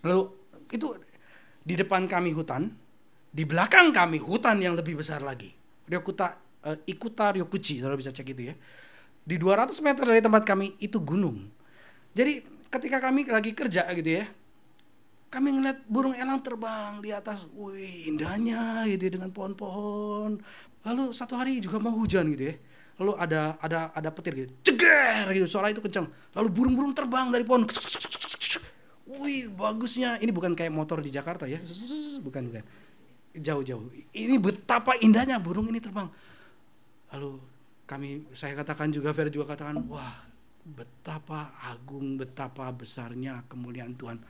Speaker 1: Lalu itu di depan kami hutan, di belakang kami hutan yang lebih besar lagi. Ikuta Ryokuchi, saudara bisa cek itu ya. Di 200 meter dari tempat kami itu gunung. Jadi ketika kami lagi kerja gitu ya, kami ngeliat burung elang terbang di atas, wih indahnya gitu ya, dengan pohon-pohon. Lalu satu hari juga mau hujan gitu ya. Lalu ada petir gitu, ceger gitu, suara itu kencang. Lalu burung-burung terbang dari pohon. Wih bagusnya, ini bukan kayak motor di Jakarta ya, bukan. Jauh-jauh. Ini betapa indahnya burung ini terbang. Lalu saya katakan juga, Fer juga katakan, wah betapa agung, betapa besarnya kemuliaan Tuhan.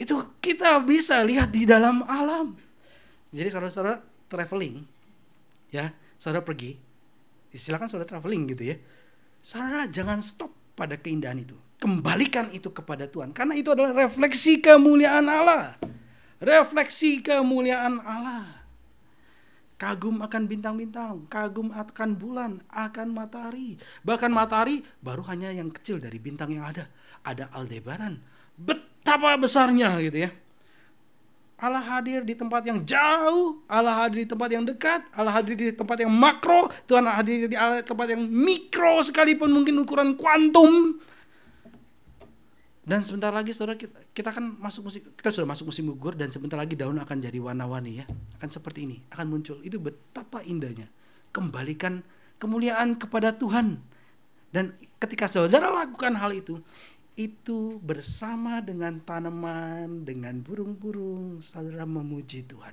Speaker 1: Itu kita bisa lihat di dalam alam. Jadi saudara traveling, ya, saudara pergi, silakan saudara traveling gitu ya. Saudara jangan stop pada keindahan itu. Kembalikan itu kepada Tuhan. Karena itu adalah refleksi kemuliaan Allah. Refleksi kemuliaan Allah. Kagum akan bintang-bintang, kagum akan bulan, akan matahari. Bahkan matahari baru hanya yang kecil dari bintang yang ada. Ada Aldebaran. Betapa besarnya gitu ya. Allah hadir di tempat yang jauh, Allah hadir di tempat yang dekat, Allah hadir di tempat yang makro, Tuhan hadir di tempat yang mikro sekalipun mungkin ukuran kuantum. Dan sebentar lagi saudara kita akan kita sudah masuk musim gugur dan sebentar lagi daun akan jadi warna-warni ya. Akan seperti ini, akan muncul. Itu betapa indahnya. Kembalikan kemuliaan kepada Tuhan. Dan ketika saudara lakukan hal itu bersama dengan tanaman, dengan burung-burung, saudara memuji Tuhan.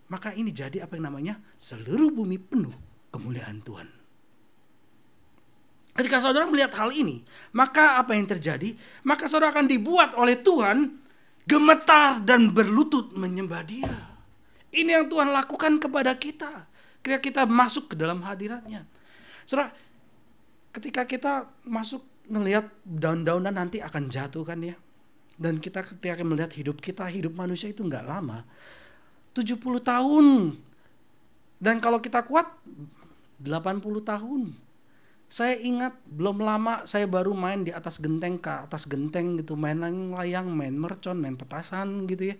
Speaker 1: Maka ini jadi apa yang namanya seluruh bumi penuh kemuliaan Tuhan. Ketika saudara melihat hal ini, maka apa yang terjadi? Maka saudara akan dibuat oleh Tuhan gemetar dan berlutut menyembah Dia. Ini yang Tuhan lakukan kepada kita ketika kita masuk ke dalam hadirat-Nya. Saudara, ketika kita masuk melihat daun-daunan nanti akan jatuh kan ya. Dan kita ketika melihat hidup manusia itu enggak lama. 70 tahun. Dan kalau kita kuat 80 tahun. Saya ingat belum lama saya baru main di atas genteng gitu, main layang, main mercon, main petasan gitu ya.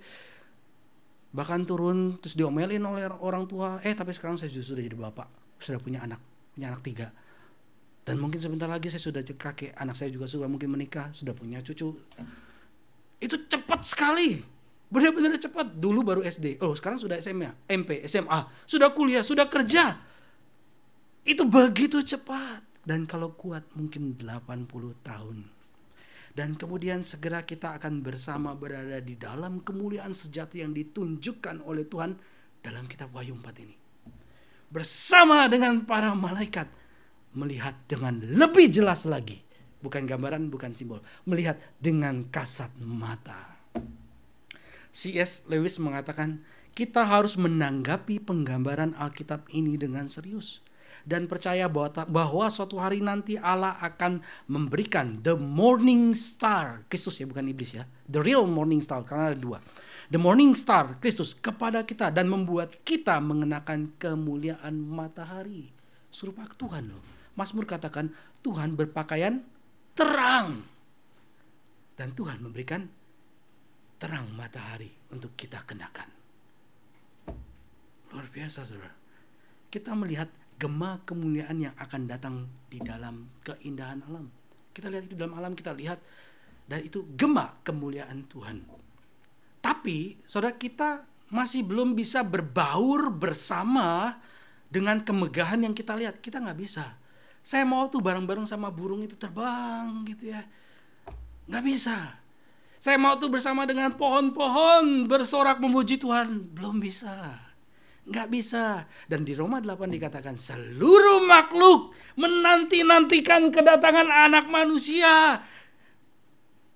Speaker 1: Bahkan turun terus diomelin oleh orang tua, tapi sekarang saya sudah jadi bapak, sudah punya anak 3. Dan mungkin sebentar lagi saya sudah kakek, anak saya juga sudah mungkin menikah, sudah punya cucu. Itu cepat sekali. Benar-benar cepat. Dulu baru SD. Sekarang sudah SMA, MP, SMA, sudah kuliah, sudah kerja. Itu begitu cepat. Dan kalau kuat mungkin 80 tahun. Dan kemudian segera kita akan bersama berada di dalam kemuliaan sejati yang ditunjukkan oleh Tuhan dalam kitab Wahyu 4 ini. Bersama dengan para malaikat. Melihat dengan lebih jelas lagi. Bukan gambaran, bukan simbol. Melihat dengan kasat mata. C.S. Lewis mengatakan, kita harus menanggapi penggambaran Alkitab ini dengan serius. Dan percaya bahwa suatu hari nanti Allah akan memberikan the morning star. Kristus ya, bukan iblis ya. The real morning star, karena ada 2. The morning star, Kristus, kepada kita. Dan membuat kita mengenakan kemuliaan matahari. Serupa Tuhan loh. Mazmur katakan, Tuhan berpakaian terang. Dan Tuhan memberikan terang matahari untuk kita kenakan. Luar biasa saudara. Kita melihat gema kemuliaan yang akan datang di dalam keindahan alam. Kita lihat itu dalam alam, kita lihat. Dan itu gema kemuliaan Tuhan. Tapi saudara, kita masih belum bisa berbaur bersama dengan kemegahan yang kita lihat. Kita gak bisa. Saya mau tuh bareng-bareng sama burung itu terbang gitu ya. Gak bisa. Saya mau tuh bersama dengan pohon-pohon bersorak memuji Tuhan. Belum bisa. Nggak bisa. Dan di Roma 8 dikatakan seluruh makhluk menanti-nantikan kedatangan anak manusia.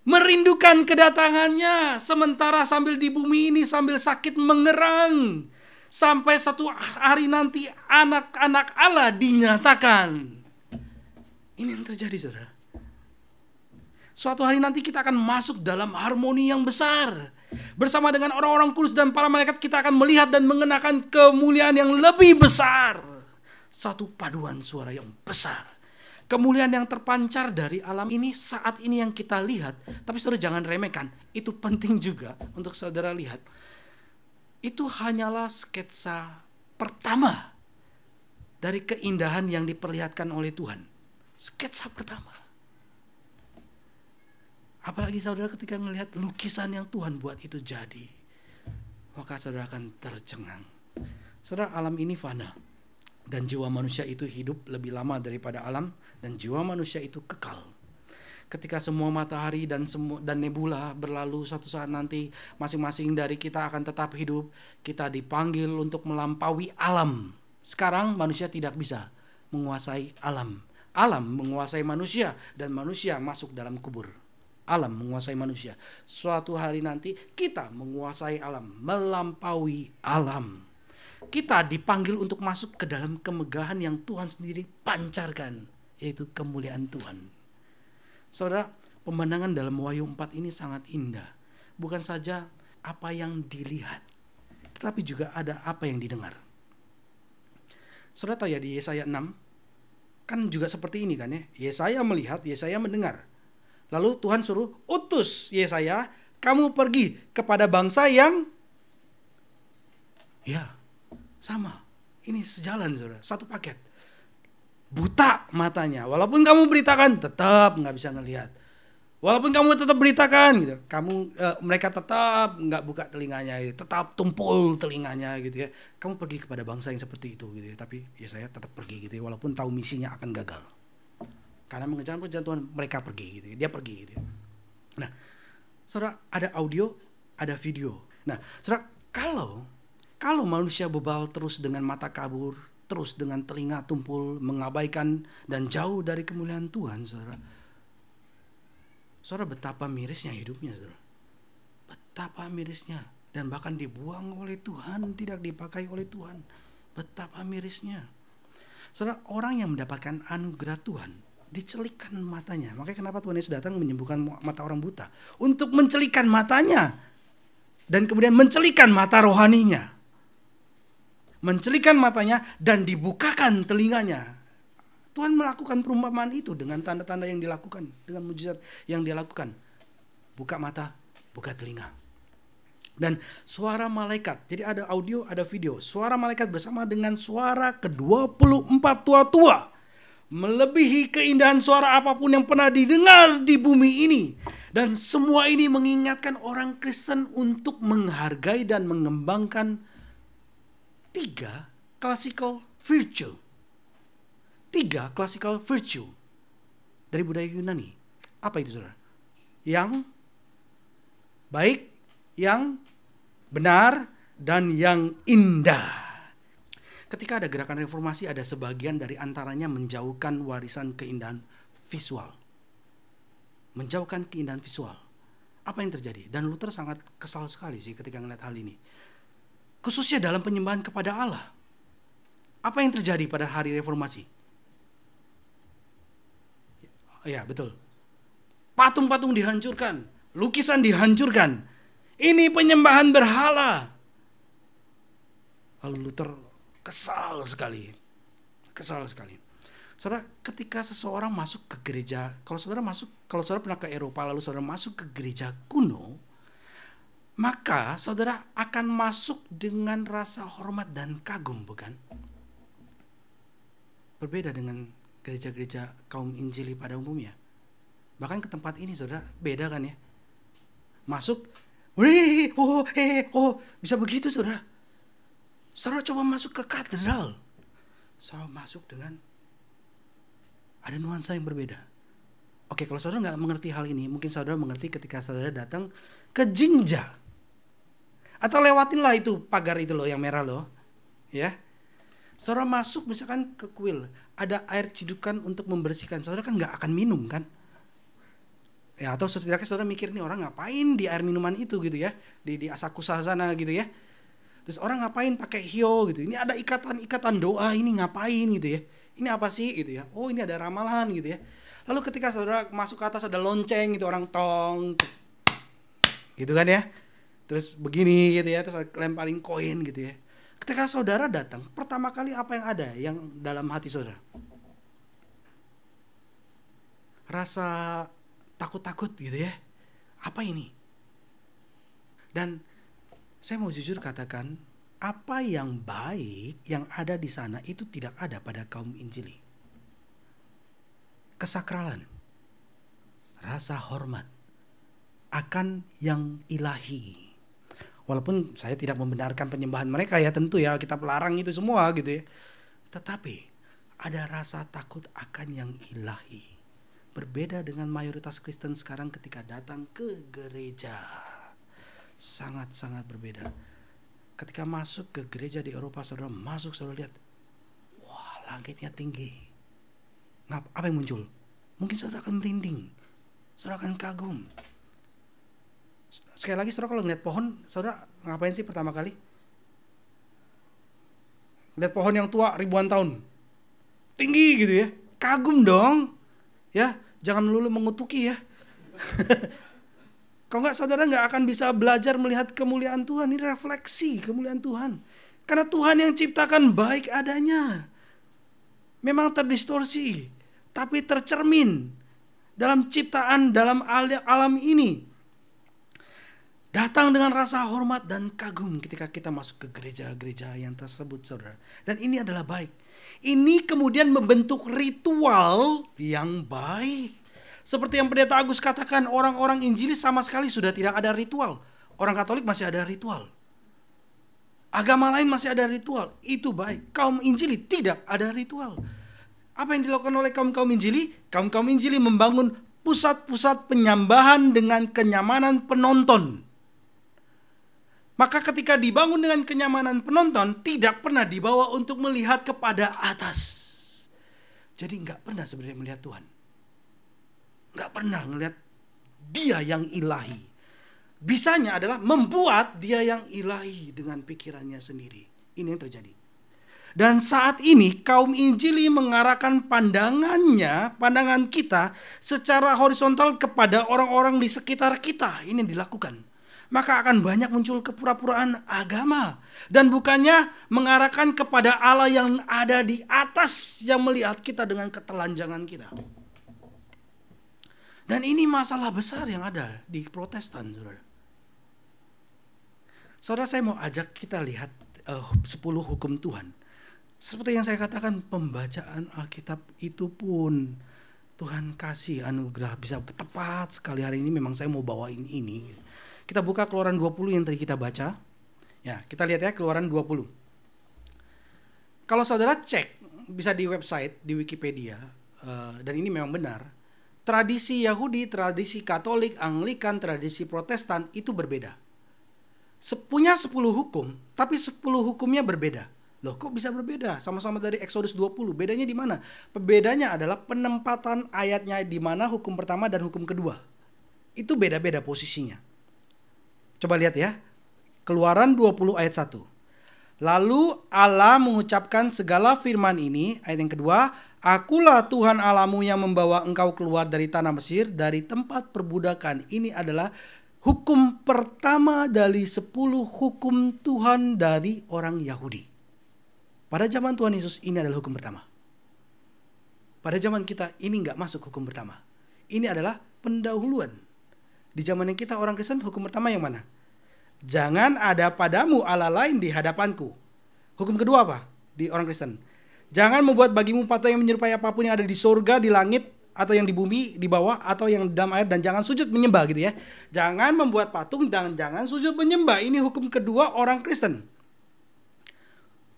Speaker 1: Merindukan kedatangannya. Sementara sambil di bumi ini sambil sakit mengerang. Sampai satu hari nanti anak-anak Allah dinyatakan. Ini yang terjadi saudara. Suatu hari nanti kita akan masuk dalam harmoni yang besar. Bersama dengan orang-orang kudus dan para malaikat kita akan melihat dan mengenakan kemuliaan yang lebih besar. Satu paduan suara yang besar. Kemuliaan yang terpancar dari alam ini saat ini yang kita lihat. Tapi saudara jangan remehkan. Itu penting juga untuk saudara lihat. Itu hanyalah sketsa pertama dari keindahan yang diperlihatkan oleh Tuhan. Sketsa pertama. Apalagi saudara ketika melihat lukisan yang Tuhan buat itu jadi. Maka saudara akan tercengang. Saudara, alam ini fana. Dan jiwa manusia itu hidup lebih lama daripada alam. Dan jiwa manusia itu kekal. Ketika semua matahari dan nebula berlalu, suatu saat nanti masing-masing dari kita akan tetap hidup. Kita dipanggil untuk melampaui alam. Sekarang manusia tidak bisa menguasai alam. Alam menguasai manusia dan manusia masuk dalam kubur. Alam menguasai manusia. Suatu hari nanti kita menguasai alam, melampaui alam. kita dipanggil untuk masuk ke dalam kemegahan yang Tuhan sendiri pancarkan, yaitu kemuliaan Tuhan. Saudara, pemandangan dalam Wahyu 4 ini sangat indah. Bukan saja apa yang dilihat, tetapi juga ada apa yang didengar. Saudara tahu ya, di Yesaya 6 kan juga seperti ini kan ya. Yesaya melihat, Yesaya mendengar. Lalu Tuhan suruh utus Yesaya, kamu pergi kepada bangsa yang sama. Ini sejalan, saudara, satu paket. Buta matanya, walaupun kamu beritakan tetap nggak bisa ngelihat. Walaupun kamu tetap beritakan gitu, mereka tetap nggak buka telinganya, tetap tumpul telinganya gitu ya. Kamu pergi kepada bangsa yang seperti itu gitu ya. Tapi Yesaya tetap pergi gitu ya, walaupun tahu misinya akan gagal. Karena mengejar Tuhan, mereka pergi gitu ya. Dia pergi gitu ya. Nah, saudara, ada audio, ada video. Nah, saudara, kalau manusia bebal terus dengan mata kabur, terus dengan telinga tumpul, mengabaikan dan jauh dari kemuliaan Tuhan, saudara, betapa mirisnya hidupnya, saudara. Betapa mirisnya. Dan bahkan dibuang oleh Tuhan, tidak dipakai oleh Tuhan. Betapa mirisnya. Saudara, orang yang mendapatkan anugerah Tuhan, dicelikan matanya. Makanya kenapa Tuhan Yesus datang menyembuhkan mata orang buta? Untuk mencelikan matanya. Dan kemudian mencelikan mata rohaninya. Mencelikan matanya dan dibukakan telinganya. Tuhan melakukan perumpamaan itu dengan tanda-tanda yang dilakukan, dengan mujizat yang dia lakukan. Buka mata, buka telinga. Dan suara malaikat, jadi ada audio, ada video. Suara malaikat bersama dengan suara ke-24 tua-tua, melebihi keindahan suara apapun yang pernah didengar di bumi ini. Dan semua ini mengingatkan orang Kristen untuk menghargai dan mengembangkan 3 classical virtue. 3 classical virtue dari budaya Yunani. Apa itu, saudara? Yang baik, yang benar, dan yang indah. Ketika ada gerakan reformasi, ada sebagian dari antaranya menjauhkan warisan keindahan visual. Menjauhkan keindahan visual. Apa yang terjadi? Dan Luther sangat kesal sekali sih ketika melihat hal ini. Khususnya dalam penyembahan kepada Allah. Apa yang terjadi pada hari reformasi? Ya, betul. Patung-patung dihancurkan, lukisan dihancurkan. Ini penyembahan berhala. Lalu Luther kesal sekali. Saudara, ketika seseorang masuk ke gereja, kalau saudara pernah ke Eropa lalu saudara masuk ke gereja kuno, maka saudara akan masuk dengan rasa hormat dan kagum, bukan? Berbeda dengan gereja-gereja kaum Injili pada umumnya. Bahkan ke tempat ini, saudara, beda kan ya? Masuk, bisa begitu, saudara. Saudara coba masuk ke katedral, saudara masuk dengan ada nuansa yang berbeda. Oke, kalau saudara nggak mengerti hal ini, mungkin saudara mengerti ketika saudara datang ke Jinja. Atau lewatinlah itu pagar itu loh, yang merah loh. Ya. Saudara masuk misalkan ke kuil, ada air cidukan untuk membersihkan. Saudara kan nggak akan minum kan? Ya, atau setidaknya saudara mikir nih orang ngapain di air minuman itu gitu ya. Di Asakusa sana gitu ya. Terus orang ngapain pakai hio gitu. Ini ada ikatan doa, ini ngapain gitu ya. Ini apa sih gitu ya. Oh, ini ada ramalan gitu ya. Lalu ketika saudara masuk ke atas ada lonceng gitu, orang tong gitu kan ya. Terus begini gitu ya, terus lemparin koin gitu ya. Ketika saudara datang, pertama kali apa yang ada yang dalam hati saudara? Rasa takut-takut gitu ya. Apa ini? Dan saya mau jujur katakan, apa yang baik yang ada di sana itu tidak ada pada kaum Injili. Kesakralan, rasa hormat akan yang ilahi. Walaupun saya tidak membenarkan penyembahan mereka ya, tentu ya kita pelarang itu semua gitu ya. Tetapi ada rasa takut akan yang ilahi. Berbeda dengan mayoritas Kristen sekarang ketika datang ke gereja. Sangat-sangat berbeda. Ketika masuk ke gereja di Eropa, saudara masuk, saudara lihat, wah, langitnya tinggi. Apa yang muncul? Mungkin saudara akan merinding, saudara akan kagum. Sekali lagi, saudara kalau ngeliat pohon, saudara ngapain sih pertama kali? Lihat pohon yang tua ribuan tahun, tinggi gitu ya, kagum dong. Ya, jangan melulu mengutuki ya. Kalau nggak, saudara nggak akan bisa belajar melihat kemuliaan Tuhan. Ini refleksi kemuliaan Tuhan. Karena Tuhan yang ciptakan baik adanya. Memang terdistorsi, tapi tercermin dalam ciptaan, dalam alam ini. Datang dengan rasa hormat dan kagum ketika kita masuk ke gereja-gereja yang tersebut, saudara. Dan ini adalah baik. Ini kemudian membentuk ritual yang baik. Seperti yang Pendeta Agus katakan, orang-orang Injilis sama sekali sudah tidak ada ritual. Orang Katolik masih ada ritual. Agama lain masih ada ritual. Itu baik. Kaum Injili tidak ada ritual. Apa yang dilakukan oleh kaum-kaum Injili? Kaum-kaum Injili membangun pusat-pusat penyambahan dengan kenyamanan penonton. Maka ketika dibangun dengan kenyamanan penonton, tidak pernah dibawa untuk melihat kepada atas. Jadi nggak pernah sebenarnya melihat Tuhan. Nggak pernah melihat Dia yang ilahi. Bisanya adalah membuat Dia yang ilahi dengan pikirannya sendiri. Ini yang terjadi. Dan saat ini kaum Injili mengarahkan pandangan kita secara horizontal kepada orang-orang di sekitar kita. Ini yang dilakukan. Maka akan banyak muncul kepura-puraan agama. Dan bukannya mengarahkan kepada Allah yang ada di atas, yang melihat kita dengan ketelanjangan kita. Dan ini masalah besar yang ada di Protestan, saudara. Saudara, saya mau ajak kita lihat 10 hukum Tuhan. Seperti yang saya katakan, pembacaan Alkitab itu pun Tuhan kasih anugerah bisa tepat sekali. Hari ini memang saya mau bawain ini. Kita buka Keluaran 20 yang tadi kita baca. Ya, kita lihat ya Keluaran 20. Kalau saudara cek, bisa di website, di Wikipedia, dan ini memang benar. Tradisi Yahudi, tradisi Katolik, Anglikan, tradisi Protestan itu berbeda. Punya 10 hukum, tapi 10 hukumnya berbeda. Loh, kok bisa berbeda? Sama-sama dari Exodus 20. Bedanya di mana? Bedanya adalah penempatan ayatnya di mana hukum pertama dan hukum kedua. Itu beda-beda posisinya. Coba lihat ya. Keluaran 20 ayat 1. Lalu Allah mengucapkan segala firman ini, ayat yang kedua, Akulah Tuhan Allahmu yang membawa engkau keluar dari tanah Mesir, dari tempat perbudakan. Ini adalah hukum pertama dari 10 hukum Tuhan dari orang Yahudi. Pada zaman Tuhan Yesus ini adalah hukum pertama. Pada zaman kita ini nggak masuk hukum pertama. Ini adalah pendahuluan. Di zaman yang kita orang Kristen, hukum pertama yang mana? Jangan ada padamu Allah lain di hadapanku. Hukum kedua apa? Di orang Kristen. Jangan membuat bagimu patung yang menyerupai apapun yang ada di surga, di langit, atau yang di bumi, di bawah, atau yang dalam air. Dan jangan sujud menyembah gitu ya. Jangan membuat patung dan jangan sujud menyembah. Ini hukum kedua orang Kristen.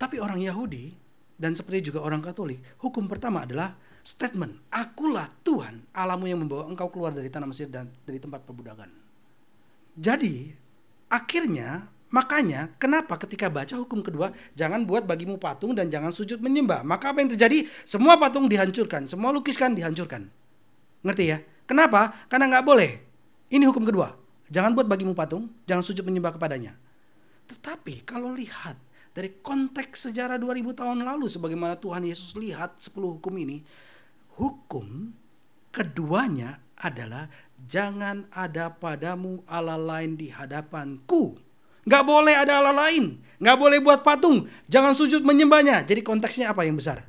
Speaker 1: Tapi orang Yahudi dan seperti juga orang Katolik, hukum pertama adalah statement, Akulah Tuhan Allahmu yang membawa engkau keluar dari tanah Mesir dan dari tempat perbudakan. Jadi akhirnya, makanya kenapa ketika baca hukum kedua, jangan buat bagimu patung dan jangan sujud menyembah. Maka apa yang terjadi? Semua patung dihancurkan, semua lukisan dihancurkan. Ngerti ya? Kenapa? Karena nggak boleh. Ini hukum kedua. Jangan buat bagimu patung, jangan sujud menyembah kepadanya. Tetapi kalau lihat dari konteks sejarah 2000 tahun lalu, sebagaimana Tuhan Yesus lihat 10 hukum ini, hukum keduanya adalah jangan ada padamu Allah lain di hadapanku. Gak boleh ada Allah lain, gak boleh buat patung, jangan sujud menyembahnya. Jadi konteksnya apa yang besar?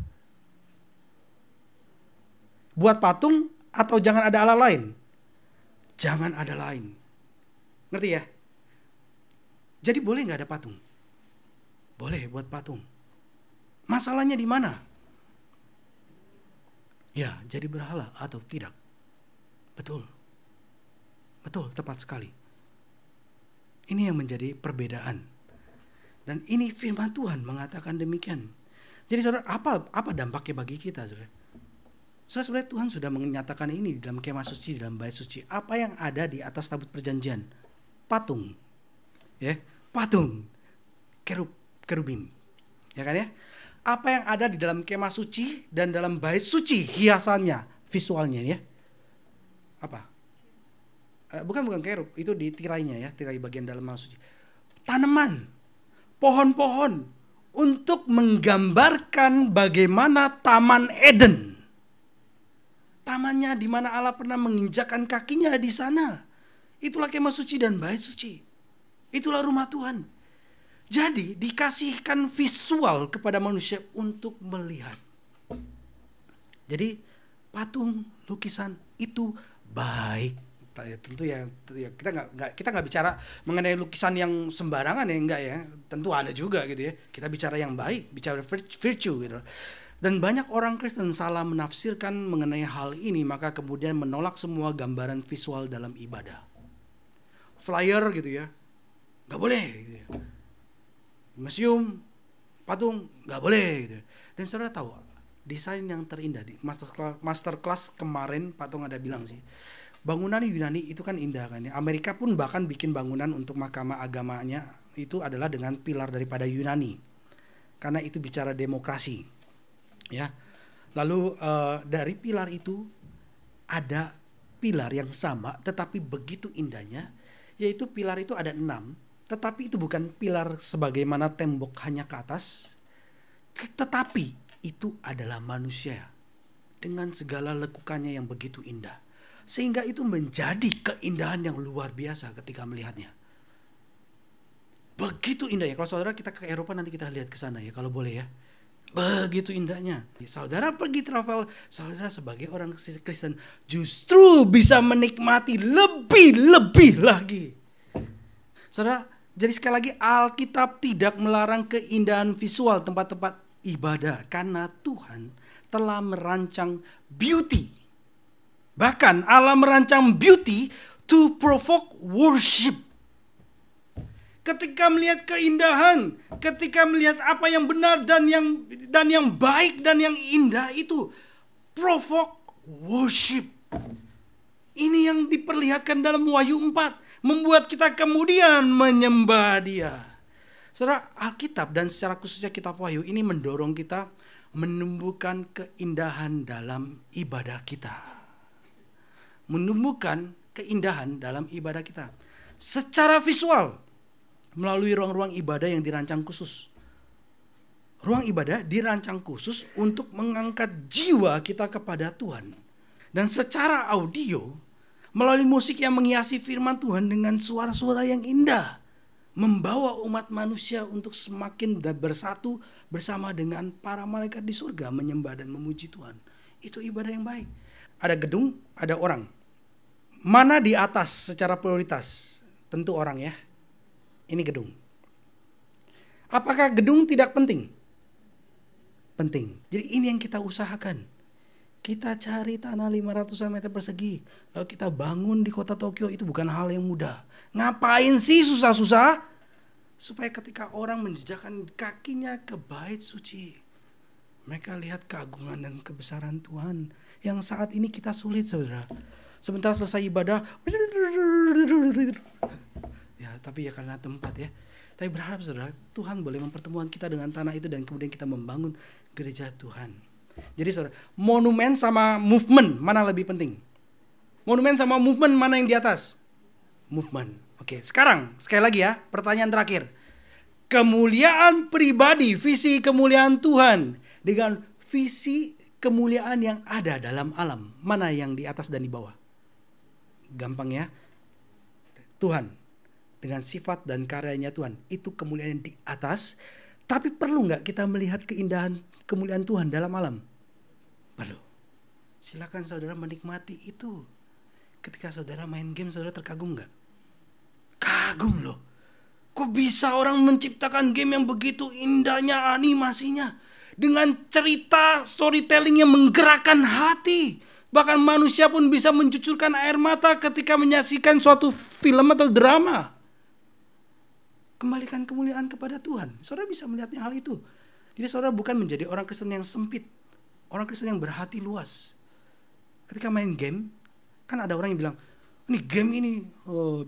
Speaker 1: Buat patung atau jangan ada Allah lain? Jangan ada lain. Ngerti ya? Jadi boleh gak ada patung? Boleh buat patung. Masalahnya di mana? Ya, jadi berhala atau tidak. Betul. Betul, tepat sekali. Ini yang menjadi perbedaan. Dan ini firman Tuhan mengatakan demikian. Jadi saudara, apa dampaknya bagi kita, saudara? Sebenarnya Tuhan sudah menyatakan ini di dalam kemah suci, di dalam bait suci. Apa yang ada di atas tabut perjanjian? Patung. Ya, patung. Kerubim. Ya kan ya? Apa yang ada di dalam kemah suci dan dalam bait suci, hiasannya, visualnya ya. Apa? Bukan kerub, itu di tirainya ya, tirai bagian dalam kemah suci. Tanaman, pohon-pohon, untuk menggambarkan bagaimana Taman Eden. Tamannya di mana Allah pernah menginjakkan kakinya di sana. Itulah kemah suci dan bait suci. Itulah rumah Tuhan. Jadi dikasihkan visual kepada manusia untuk melihat. Jadi patung, lukisan itu baik. Tentu ya kita nggak bicara mengenai lukisan yang sembarangan ya, enggak ya. Tentu ada juga gitu ya. Kita bicara yang baik, bicara virtue gitu. Dan banyak orang Kristen salah menafsirkan mengenai hal ini, maka kemudian menolak semua gambaran visual dalam ibadah. Flyer gitu ya, nggak boleh gitu ya. Museum, patung, nggak boleh gitu. Dan saudara tahu, desain yang terindah di masterclass kemarin Pak Tong ada bilang sih, bangunan Yunani itu kan indah kan ya. Amerika pun bahkan bikin bangunan untuk mahkamah agamanya itu adalah dengan pilar daripada Yunani, karena itu bicara demokrasi ya. Lalu dari pilar itu ada pilar yang sama tetapi begitu indahnya, yaitu pilar itu ada 6, tetapi itu bukan pilar sebagaimana tembok hanya ke atas, tetapi itu adalah manusia dengan segala lekukannya yang begitu indah. Sehingga itu menjadi keindahan yang luar biasa ketika melihatnya. Begitu indahnya. Kalau saudara kita ke Eropa nanti kita lihat ke sana ya kalau boleh ya. Begitu indahnya. Saudara pergi travel, saudara sebagai orang Kristen justru bisa menikmati lebih lagi. Saudara, jadi sekali lagi Alkitab tidak melarang keindahan visual tempat-tempat ibadah karena Tuhan telah merancang beauty. Bahkan Allah merancang beauty to provoke worship. Ketika melihat keindahan, ketika melihat apa yang benar dan yang baik dan yang indah itu provoke worship. Ini yang diperlihatkan dalam Wahyu 4, membuat kita kemudian menyembah Dia. Saudara, Alkitab dan secara khususnya kitab Wahyu ini mendorong kita menumbuhkan keindahan dalam ibadah kita. Menumbuhkan keindahan dalam ibadah kita secara visual melalui ruang-ruang ibadah yang dirancang khusus. Ruang ibadah dirancang khusus untuk mengangkat jiwa kita kepada Tuhan. Dan secara audio melalui musik yang menghiasi firman Tuhan dengan suara-suara yang indah, membawa umat manusia untuk semakin bersatu bersama dengan para malaikat di surga menyembah dan memuji Tuhan. Itu ibadah yang baik. Ada gedung, ada orang. Mana di atas secara prioritas? Tentu orang ya. Ini gedung. Apakah gedung tidak penting? Penting. Jadi ini yang kita usahakan. Kita cari tanah 500 meter persegi. Lalu kita bangun di kota Tokyo, itu bukan hal yang mudah. Ngapain sih susah-susah? Supaya ketika orang menjejakkan kakinya ke bait suci, mereka lihat keagungan dan kebesaran Tuhan. Yang saat ini kita sulit, saudara. Sebentar selesai ibadah, ya tapi ya karena tempat ya. Tapi berharap saudara, Tuhan boleh mempertemukan kita dengan tanah itu dan kemudian kita membangun gereja Tuhan. Jadi saudara, monumen sama movement mana lebih penting? Monumen sama movement mana yang di atas? Movement. Oke, sekarang sekali lagi ya, pertanyaan terakhir. Kemuliaan pribadi, visi kemuliaan Tuhan dengan visi kemuliaan yang ada dalam alam, mana yang di atas dan di bawah? Gampang ya. Tuhan dengan sifat dan karyanya Tuhan, itu kemuliaan yang di atas. Tapi perlu nggak kita melihat keindahan kemuliaan Tuhan dalam alam? Perlu. Silakan saudara menikmati itu. Ketika saudara main game, saudara terkagum nggak? Kagum loh. Kok bisa orang menciptakan game yang begitu indahnya animasinya, dengan cerita storytelling yang menggerakkan hati. Bahkan manusia pun bisa mencucurkan air mata ketika menyaksikan suatu film atau drama. Kembalikan kemuliaan kepada Tuhan. Saudara bisa melihatnya hal itu. Jadi saudara bukan menjadi orang Kristen yang sempit. Orang Kristen yang berhati luas. Ketika main game, kan ada orang yang bilang, ini game ini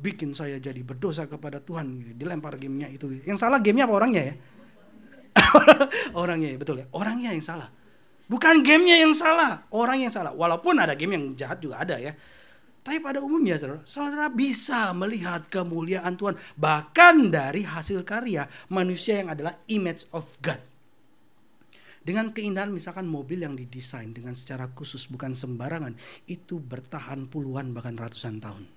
Speaker 1: bikin saya jadi berdosa kepada Tuhan. Dilempar gamenya itu. Yang salah gamenya apa orangnya ya? Orangnya ya, betul ya. Orangnya yang salah. Bukan gamenya yang salah, orang yang salah. Walaupun ada game yang jahat juga ada ya. Tapi pada umumnya saudara bisa melihat kemuliaan Tuhan bahkan dari hasil karya manusia yang adalah image of God. Dengan keindahan misalkan mobil yang didesain dengan secara khusus bukan sembarangan, itu bertahan puluhan bahkan ratusan tahun.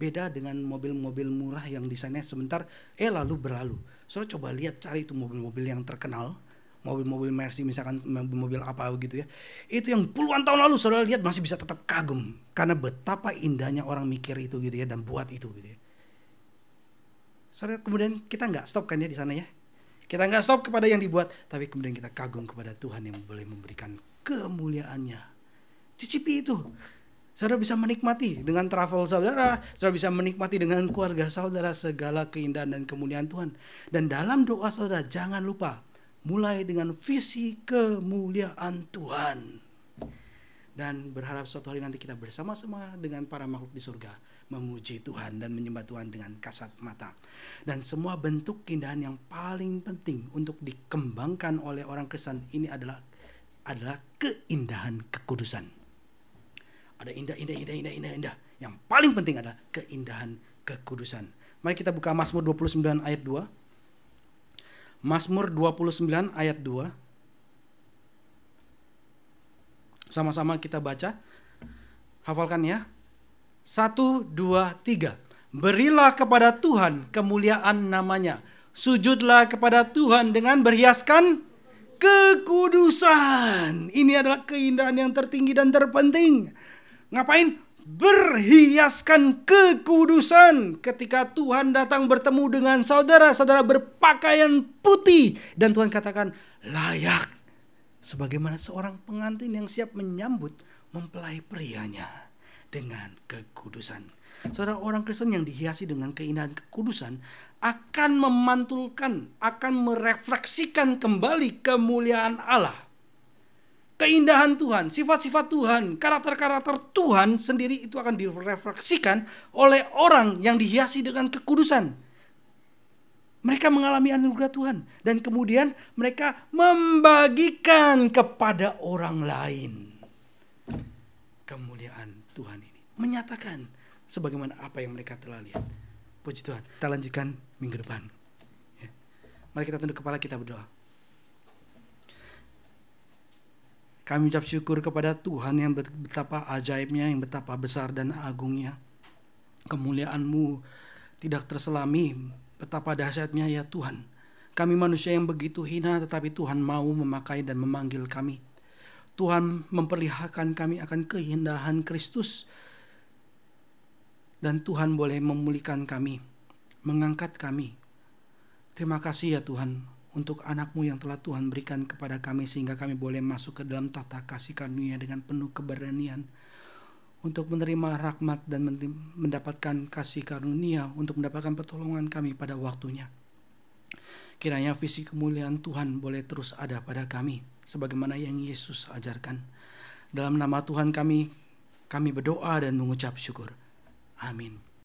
Speaker 1: Beda dengan mobil-mobil murah yang desainnya sebentar lalu berlalu. Saudara coba lihat, cari itu mobil-mobil yang terkenal, mobil-mobil Mercy misalkan, mobil apa gitu ya. Itu yang puluhan tahun lalu saudara lihat masih bisa tetap kagum karena betapa indahnya orang mikir itu gitu ya dan buat itu gitu ya. Saudara, kemudian kita nggak stop kan ya di sana ya. Kita nggak stop kepada yang dibuat, tapi kemudian kita kagum kepada Tuhan yang boleh memberikan kemuliaannya. Cicipi itu. Saudara bisa menikmati dengan travel saudara bisa menikmati dengan keluarga saudara segala keindahan dan kemuliaan Tuhan. Dan dalam doa saudara jangan lupa mulai dengan visi kemuliaan Tuhan. Dan berharap suatu hari nanti kita bersama-sama dengan para makhluk di surga memuji Tuhan dan menyembah Tuhan dengan kasat mata. Dan semua bentuk keindahan yang paling penting untuk dikembangkan oleh orang Kristen ini adalah keindahan kekudusan. Ada indah. Yang paling penting adalah keindahan kekudusan. Mari kita buka Mazmur 29 ayat 2. Mazmur 29 ayat 2. Sama-sama kita baca. Hafalkan ya. 1, 2, 3. Berilah kepada Tuhan kemuliaan namanya. Sujudlah kepada Tuhan dengan berhiaskan kekudusan. Ini adalah keindahan yang tertinggi dan terpenting. Ngapain? Berhiaskan kekudusan. Ketika Tuhan datang bertemu dengan saudara berpakaian putih. Dan Tuhan katakan layak. Sebagaimana seorang pengantin yang siap menyambut mempelai prianya dengan kekudusan. Saudara, orang Kristen yang dihiasi dengan keindahan kekudusan akan memantulkan, akan merefleksikan kembali kemuliaan Allah. Keindahan Tuhan, sifat-sifat Tuhan, karakter-karakter Tuhan sendiri itu akan direfleksikan oleh orang yang dihiasi dengan kekudusan. Mereka mengalami anugerah Tuhan dan kemudian mereka membagikan kepada orang lain kemuliaan Tuhan ini. Menyatakan sebagaimana apa yang mereka telah lihat. Puji Tuhan. Kita lanjutkan minggu depan. Ya. Mari kita tunduk kepala, kita berdoa. Kami ucap syukur kepada Tuhan yang betapa ajaibnya, yang betapa besar dan agungnya. Kemuliaan-Mu tidak terselami, betapa dahsyatnya ya Tuhan. Kami manusia yang begitu hina, tetapi Tuhan mau memakai dan memanggil kami. Tuhan memperlihatkan kami akan keindahan Kristus. Dan Tuhan boleh memulihkan kami, mengangkat kami. Terima kasih ya Tuhan untuk anak-Mu yang telah Tuhan berikan kepada kami sehingga kami boleh masuk ke dalam tata kasih karunia dengan penuh keberanian untuk menerima rahmat dan mendapatkan kasih karunia untuk mendapatkan pertolongan kami pada waktunya. Kiranya visi kemuliaan Tuhan boleh terus ada pada kami sebagaimana yang Yesus ajarkan. Dalam nama Tuhan kami berdoa dan mengucap syukur. Amin.